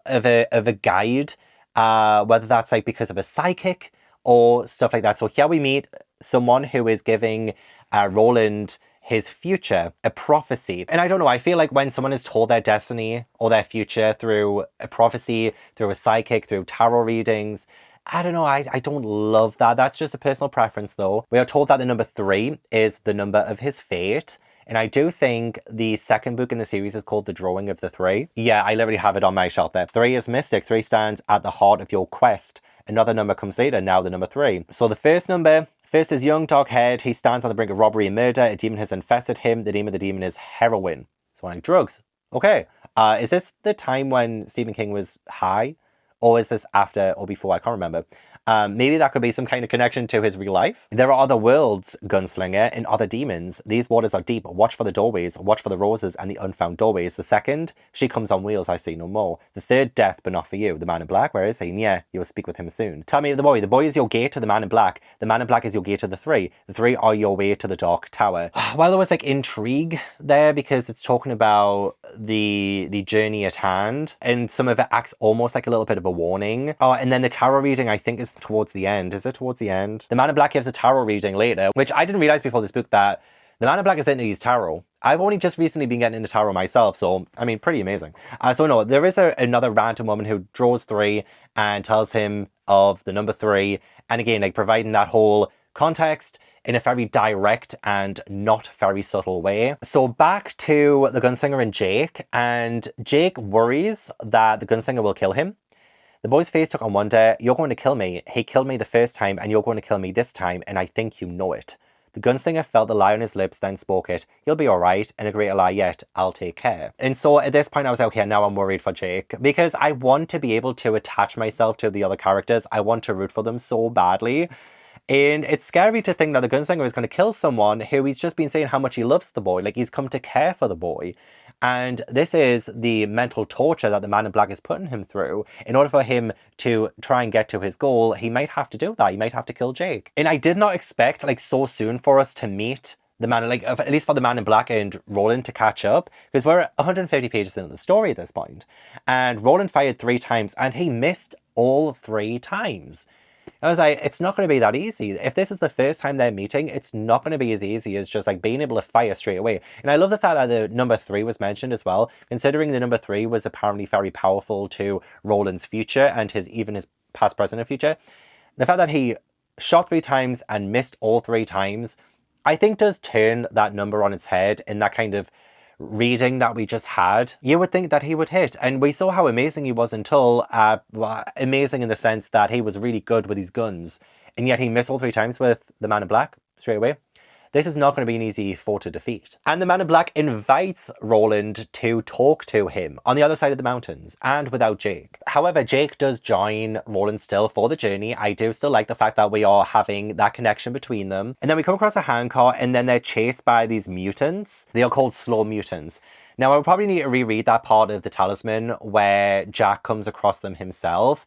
of a guide, whether that's like because of a psychic or stuff like that. So here we meet someone who is giving Roland his future, a prophecy. And I don't know, I feel like when someone is told their destiny or their future through a prophecy, through a psychic, through tarot readings, I don't know, I don't love that. That's just a personal preference though. We are told that the number 3 is the number of his fate. And I do think the second book in the series is called The Drawing of the 3. Yeah, I literally have it on my shelf there. 3 is mystic. 3 stands at the heart of your quest. Another number comes later, now the number 3. So the first number, first is young, dark-haired. He stands on the brink of robbery and murder. A demon has infested him. The name of the demon is heroin. So like drugs. Okay. Is this the time when Stephen King was high? Or is this after or before? I can't remember. Maybe that could be some kind of connection to his real life. There are other worlds, Gunslinger, and other demons. These waters are deep. Watch for the doorways. Watch for the roses and the unfound doorways. The second, she comes on wheels, I see no more. The third, death, but not for you. The man in black, where is he? Yeah, you will speak with him soon. Tell me of the boy. The boy is your gate to the man in black. The man in black is your gate to the 3. The 3 are your way to the Dark Tower. Well, there was like intrigue there because it's talking about the journey at hand, and some of it acts almost like a little bit of a warning. Oh, and then the tarot reading, I think, is towards the end. Is it towards the end? The Man in Black gives a tarot reading later, which I didn't realize before this book that the Man in Black is into his tarot. I've only just recently been getting into tarot myself, so I mean, pretty amazing. So no, there is another random woman who draws 3 and tells him of the number 3, and again, like providing that whole context in a very direct and not very subtle way. So back to the Gunslinger and Jake worries that the Gunslinger will kill him. The boy's face took on wonder. You're going to kill me. He killed me the first time and you're going to kill me this time, and I think you know it. The gunslinger felt the lie on his lips, then spoke it. You'll be alright, and a greater lie yet. I'll take care. And so at this point I was like, okay, now I'm worried for Jake, because I want to be able to attach myself to the other characters. I want to root for them so badly. And it's scary to think that the gunslinger is going to kill someone who he's just been saying how much he loves the boy. Like, he's come to care for the boy. And this is the mental torture that the Man in Black is putting him through. In order for him to try and get to his goal, he might have to do that. He might have to kill Jake. And I did not expect, like, so soon for us to meet the Man, like, at least for the Man in Black and Roland to catch up, because we're 150 pages into the story at this point. And Roland fired 3 times, and he missed all 3 times. I was like, it's not going to be that easy. If this is the first time they're meeting, it's not going to be as easy as just like being able to fire straight away. And I love the fact that the number 3 was mentioned as well, considering the number 3 was apparently very powerful to Roland's future and even his past, present, and future. The fact that he shot 3 times and missed all 3 times, I think does turn that number on its head in that kind of reading that we just had. You would think that he would hit, and we saw how amazing he was until amazing in the sense that he was really good with his guns, and yet he missed all 3 times with the Man in Black straight away. This is not going to be an easy foe to defeat. And the Man in Black invites Roland to talk to him on the other side of the mountains and without Jake. However, Jake does join Roland still for the journey. I do still like the fact that we are having that connection between them. And then we come across a handcart, and then they're chased by these mutants. They are called slow mutants. Now, I would probably need to reread that part of the Talisman where Jack comes across them himself.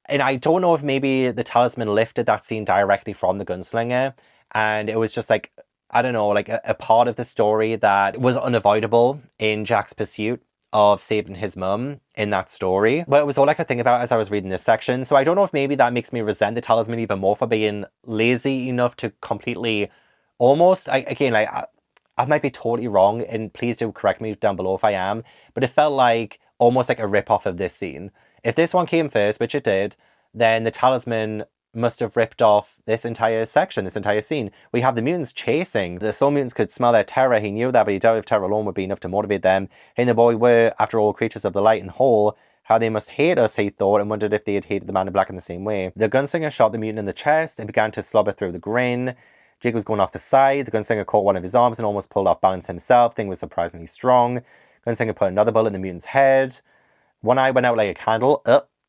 And I don't know if maybe the Talisman lifted that scene directly from the Gunslinger, and it was just like, I don't know, like a part of the story that was unavoidable in Jack's pursuit of saving his mum in that story. But it was all I could think about as I was reading this section. So I don't know if maybe that makes me resent the Talisman even more for being lazy enough to completely almost, I might be totally wrong, and please do correct me down below if I am, but it felt like almost like a rip-off of this scene. If this one came first, which it did, then the Talisman must have ripped off this entire section, this entire scene. We have the mutants chasing. The soul mutants could smell their terror. He knew that, but he doubted if terror alone would be enough to motivate them. He and the boy were, after all, creatures of the light and whole. How they must hate us, he thought, and wondered if they had hated the Man in Black in the same way. The Gunslinger shot the mutant in the chest and began to slobber through the grin. Jake was going off the side. The Gunslinger caught one of his arms and almost pulled off balance himself. Thing was surprisingly strong. Gunslinger put another bullet in the mutant's head. One eye went out like a candle.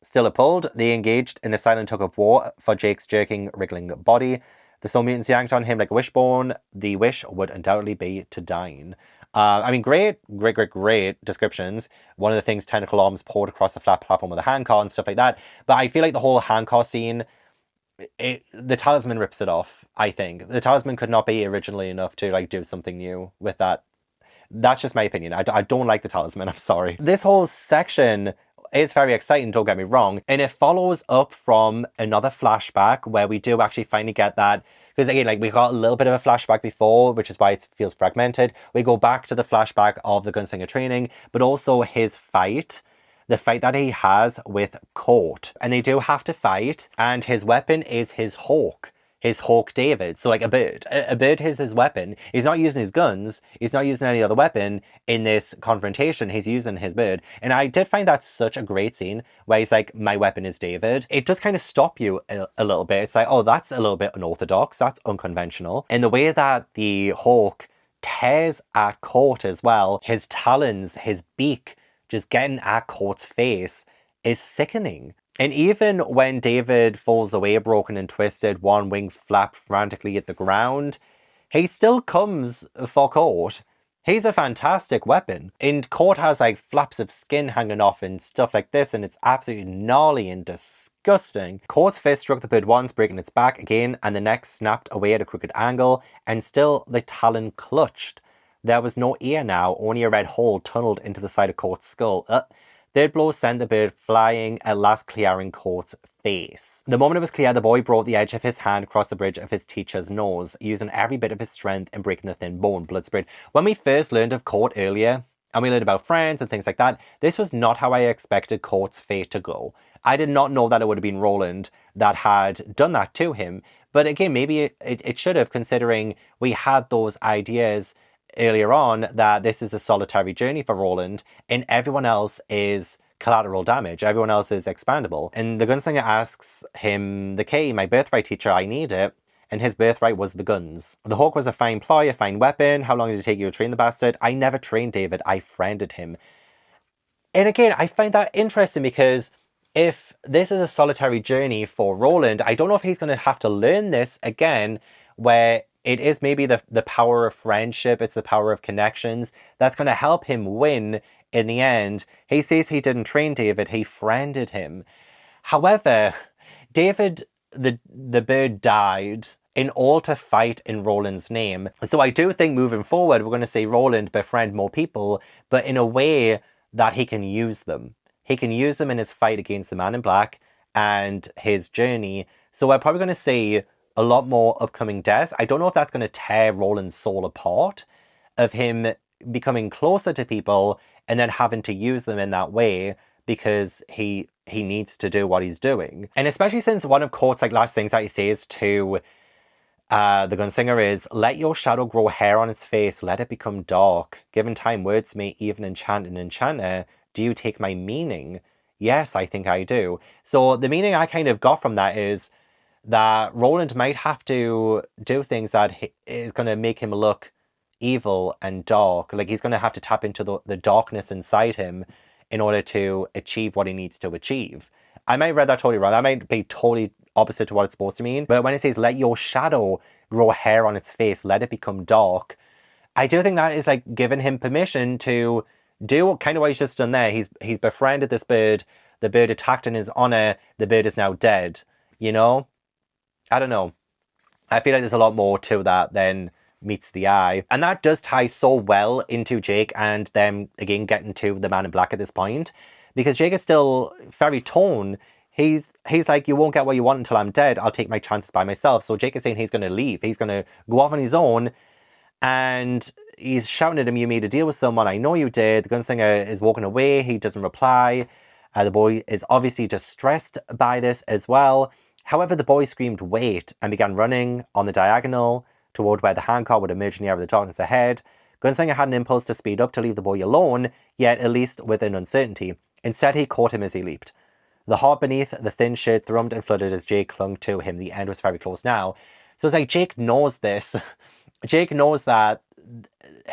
Still pulled. They engaged in a silent tug of war for Jake's jerking, wriggling body. The soul mutants yanked on him like a wishbone. The wish would undoubtedly be to dine. Great descriptions. One of the things, tentacle arms poured across the flat platform with a handcar and stuff like that. But I feel like the whole handcar scene, the Talisman rips it off, I think. The Talisman could not be originally enough to like do something new with that. That's just my opinion. I don't like the Talisman, I'm sorry. This whole section is very exciting, don't get me wrong, and it follows up from another flashback where we do actually finally get that, because again, like, we got a little bit of a flashback before, which is why it feels fragmented. We go back to the flashback of the Gunslinger training, but also his fight, the fight that he has with Court, and they do have to fight, and his weapon is his hawk. His hawk David, so like a bird. A bird is his weapon. He's not using his guns. He's not using any other weapon in this confrontation. He's using his bird. And I did find that such a great scene where he's like, my weapon is David. It does kind of stop you a little bit. It's like, oh, that's a little bit unorthodox. That's unconventional. And the way that the hawk tears at Court as well, his talons, his beak, just getting at Court's face is sickening. And even when David falls away broken and twisted, one wing flapped frantically at the ground, he still comes for Court. He's a fantastic weapon. And Court has like flaps of skin hanging off and stuff like this, and it's absolutely gnarly and disgusting. Court's fist struck the bird once, breaking its back again, and the neck snapped away at a crooked angle, and still the talon clutched. There was no ear now, only a red hole tunneled into the side of Court's skull. Third blow sent the bird flying, at last clearing Court's face. The moment it was clear, the boy brought the edge of his hand across the bridge of his teacher's nose, using every bit of his strength and breaking the thin bone. Blood sprayed. When we first learned of Court earlier, and we learned about friends and things like that, this was not how I expected Court's fate to go. I did not know that it would have been Roland that had done that to him. But again, maybe it should have, considering we had those ideas earlier on that this is a solitary journey for Roland and everyone else is collateral damage. Everyone else is expandable. And the Gunslinger asks him, the K, my birthright teacher, I need it. And his birthright was the guns. The hawk was a fine ploy, a fine weapon. How long did it take you to train the bastard? I never trained David. I friended him. And again, I find that interesting because if this is a solitary journey for Roland, I don't know if he's going to have to learn this again, where it is maybe the power of friendship, it's the power of connections that's going to help him win in the end. He says he didn't train David, he friended him. However, David, the bird, died in all to fight in Roland's name. So I do think moving forward, we're going to see Roland befriend more people, but in a way that he can use them. He can use them in his fight against the Man in Black and his journey. So we're probably going to see a lot more upcoming deaths. I don't know if that's going to tear Roland's soul apart, of him becoming closer to people and then having to use them in that way because he needs to do what he's doing. And especially since one of Court's last things that he says to the Gunslinger is, let your shadow grow hair on its face, let it become dark. Given time, words may even enchant an enchanter. Do you take my meaning? Yes, I think I do. So the meaning I kind of got from that is that Roland might have to do things that is going to make him look evil and dark. He's going to have to tap into the darkness inside him in order to achieve what he needs to achieve. I might have read that totally wrong. That might be totally opposite to what it's supposed to mean. But when it says, let your shadow grow hair on its face, let it become dark, I do think that is giving him permission to do kind of what he's just done there. He's befriended this bird. The bird attacked in his honor. The bird is now dead. You know? I don't know. I feel like there's a lot more to that than meets the eye. And that does tie so well into Jake and them, again, getting to the Man in Black at this point. Because Jake is still very torn. He's like, you won't get what you want until I'm dead. I'll take my chances by myself. So Jake is saying he's going to leave. He's going to go off on his own. And he's shouting at him, you made a deal with someone. I know you did. The Gunslinger is walking away. He doesn't reply. The boy is obviously distressed by this as well. However, the boy screamed, wait, and began running on the diagonal toward where the handcar would emerge in the air of the darkness ahead. Gunslinger had an impulse to speed up to leave the boy alone, yet at least with an uncertainty. Instead, he caught him as he leaped. The heart beneath the thin shirt thrummed and fluttered as Jake clung to him. The end was very close now. So it's Jake knows this. Jake knows that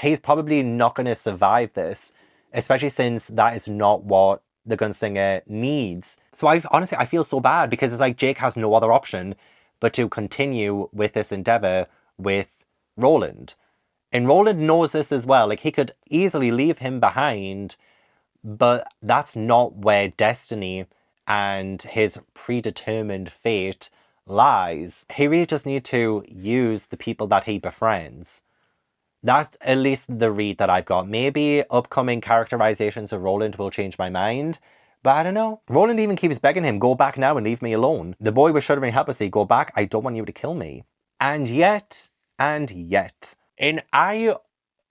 he's probably not going to survive this, especially since that is not what the Gunslinger needs. So honestly, I feel so bad because it's Jake has no other option but to continue with this endeavor with Roland. And Roland knows this as well. He could easily leave him behind, but that's not where destiny and his predetermined fate lies. He really just needs to use the people that he befriends. That's at least the read that I've got. Maybe upcoming characterizations of Roland will change my mind, but I don't know. Roland even keeps begging him, go back now and leave me alone. The boy was shuddering helplessly, go back, I don't want you to kill me. And yet, and I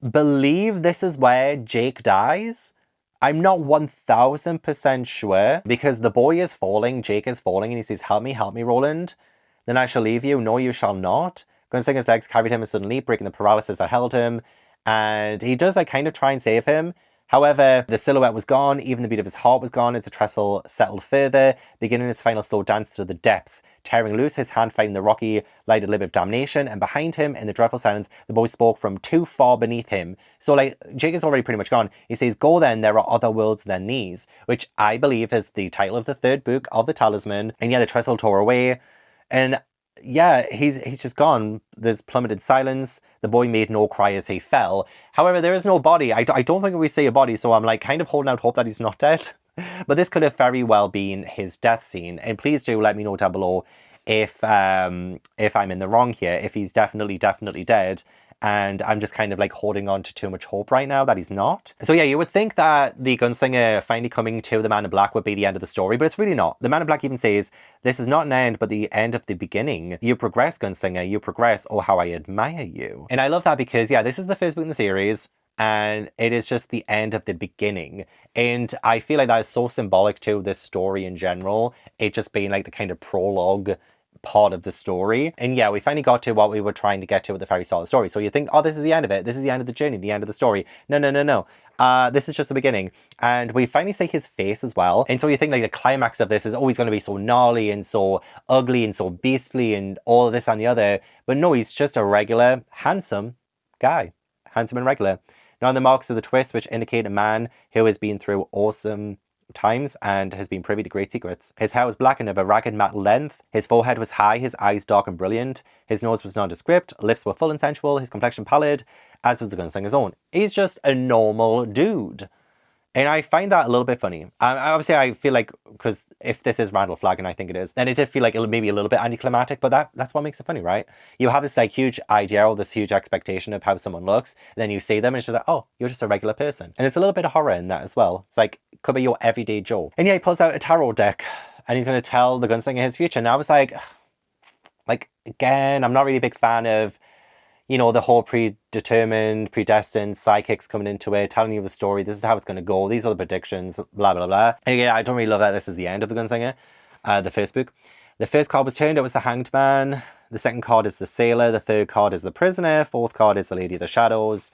believe this is where Jake dies. I'm not 1000% sure, because the boy is falling, Jake is falling, and he says, help me, Roland. Then I shall leave you. No, you shall not. Gunslinger's legs carried him a sudden leap, breaking the paralysis that held him. And he does kind of try and save him. However, the silhouette was gone, even the beat of his heart was gone as the trestle settled further, beginning his final slow dance to the depths, tearing loose, his hand fighting the rocky, lighted lip of damnation, and behind him, in the dreadful silence, the boy spoke from too far beneath him. So, Jake is already pretty much gone. He says, go then, there are other worlds than these, which I believe is the title of the third book of the Talisman. And yeah, the trestle tore away, and yeah, he's just gone. There's plummeted silence. The boy made no cry as he fell. However, there is no body. I don't think we see a body, so I'm kind of holding out hope that he's not dead. But this could have very well been his death scene. And please do let me know down below if I'm in the wrong here, if he's definitely dead. And I'm just kind of holding on to too much hope right now that he's not. So yeah, you would think that the Gunslinger finally coming to the Man in Black would be the end of the story, but it's really not. The Man in Black even says, this is not an end, but the end of the beginning. You progress, Gunslinger, you progress. Oh, how I admire you. And I love that because, yeah, this is the first book in the series, and it is just the end of the beginning. And I feel like that is so symbolic to this story in general. It just being the kind of prologue part of the story. And yeah, we finally got to what we were trying to get to at the very start of the story. So you think, oh, this is the end of it. This is the end of the journey, the end of the story. No. This is just the beginning. And we finally see his face as well. And so you think the climax of this is always going to be so gnarly and so ugly and so beastly and all this and the other. But no, he's just a regular, handsome guy. Handsome and regular. Now the marks of the twist, which indicate a man who has been through awesome times and has been privy to great secrets. His hair was black and of a ragged matte length. His forehead was high, his eyes dark and brilliant. His nose was nondescript, lips were full and sensual, his complexion pallid, as was the Gunslinger's own. He's just a normal dude. And I find that a little bit funny. Obviously, I feel like, because if this is Randall Flagg, and I think it is, then it did feel like maybe a little bit anticlimactic, but that's what makes it funny, right? You have this like huge idea or this huge expectation of how someone looks, and then you see them and it's just like, oh, you're just a regular person. And there's a little bit of horror in that as well. It's like, could be your everyday Joe. And yeah, he pulls out a tarot deck and he's going to tell the Gunslinger his future. And I was like, again, I'm not really a big fan of, you know, the whole predetermined, predestined psychics coming into it, telling you the story. This is how it's going to go. These are the predictions, blah, blah, blah. And again, I don't really love that this is the end of the Gunslinger, the first book. The first card was turned. It was the Hanged Man. The second card is the Sailor. The third card is the Prisoner. Fourth card is the Lady of the Shadows.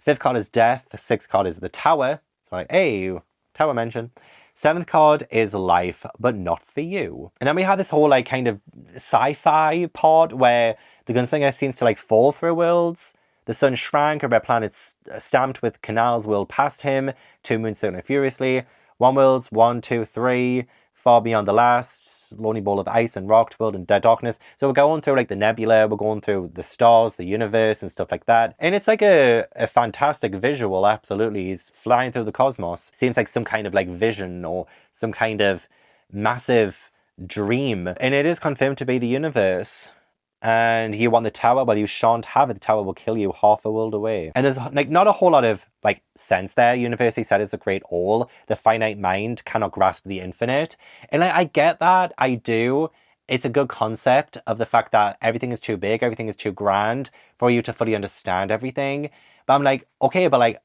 Fifth card is Death. The sixth card is the Tower. So like, hey, Tower mention. Seventh card is Life, but not for you. And then we have this whole like kind of sci-fi pod where the Gunslinger seems to like fall through worlds. The sun shrank, a red planet stamped with canals whirled past him, two moons circling furiously. One world's 1, 2, 3, far beyond the last, lonely ball of ice and rock, twirled in dead darkness. So we're going through like the nebula, we're going through the stars, the universe and stuff like that. And it's like a fantastic visual, absolutely. He's flying through the cosmos. Seems like some kind of like vision or some kind of massive dream. And it is confirmed to be the universe. And you want the tower? Well, you shan't have it. The tower will kill you half a world away. And there's like not a whole lot of like sense there. University said it's a great all. The finite mind cannot grasp the infinite. And I get that. I do. It's a good concept of the fact that everything is too big, everything is too grand for you to fully understand everything. But I'm like, okay, but like,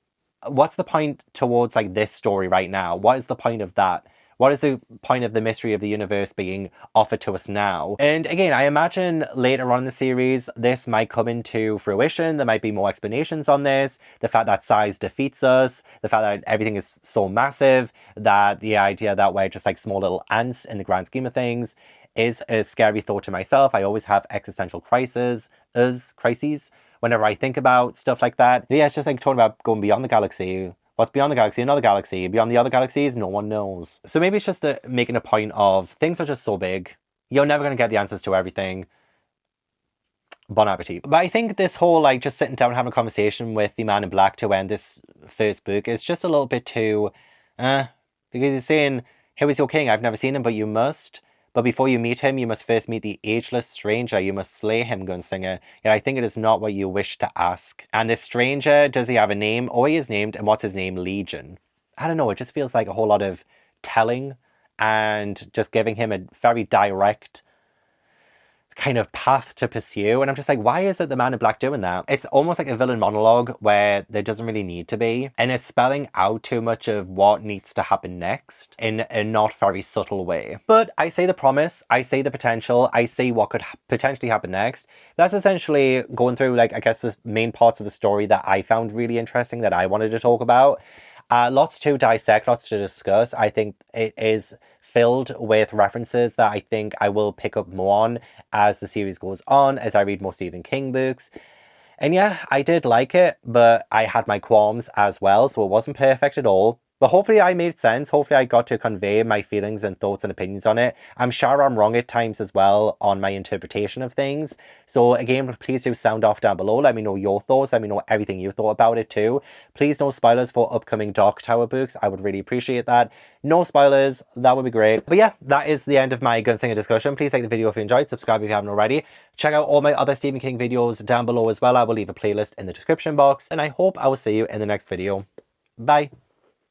what's the point towards like this story right now? What is the point of that? What is the point of the mystery of the universe being offered to us now? And again, I imagine later on in the series, this might come into fruition. There might be more explanations on this. The fact that size defeats us. The fact that everything is so massive. That the idea that we're just like small little ants in the grand scheme of things is a scary thought to myself. I always have existential crises whenever I think about stuff like that. But yeah, it's just like talking about going beyond the galaxy. What's beyond the galaxy? Another galaxy. Beyond the other galaxies, no one knows. So maybe it's just making a point of things are just so big. You're never going to get the answers to everything. Bon appetit. But I think this whole like just sitting down and having a conversation with the man in black to end this first book is just a little bit too, because he's saying, "Here is your king. I've never seen him, but you must. But before you meet him, you must first meet the ageless stranger. You must slay him, Gunslinger. Yet I think it is not what you wish to ask. And this stranger, does he have a name? Oh, he is named. And what's his name? Legion." I don't know. It just feels like a whole lot of telling and just giving him a very direct kind of path to pursue. And I'm just like, why is it the man in black doing that? It's almost like a villain monologue where there doesn't really need to be. And it's spelling out too much of what needs to happen next in a not very subtle way. But I see the promise, I see the potential, I see what could potentially happen next. That's essentially going through like, I guess the main parts of the story that I found really interesting that I wanted to talk about. Lots to dissect, lots to discuss. I think it is filled with references that I think I will pick up more on as the series goes on, as I read more Stephen King books. And yeah, I did like it, but I had my qualms as well, so it wasn't perfect at all. But hopefully I made sense. Hopefully I got to convey my feelings and thoughts and opinions on it. I'm sure I'm wrong at times as well on my interpretation of things. So again, please do sound off down below. Let me know your thoughts. Let me know everything you thought about it too. Please no spoilers for upcoming Dark Tower books. I would really appreciate that. No spoilers. That would be great. But yeah, that is the end of my Gunslinger discussion. Please like the video if you enjoyed. Subscribe if you haven't already. Check out all my other Stephen King videos down below as well. I will leave a playlist in the description box. And I hope I will see you in the next video. Bye.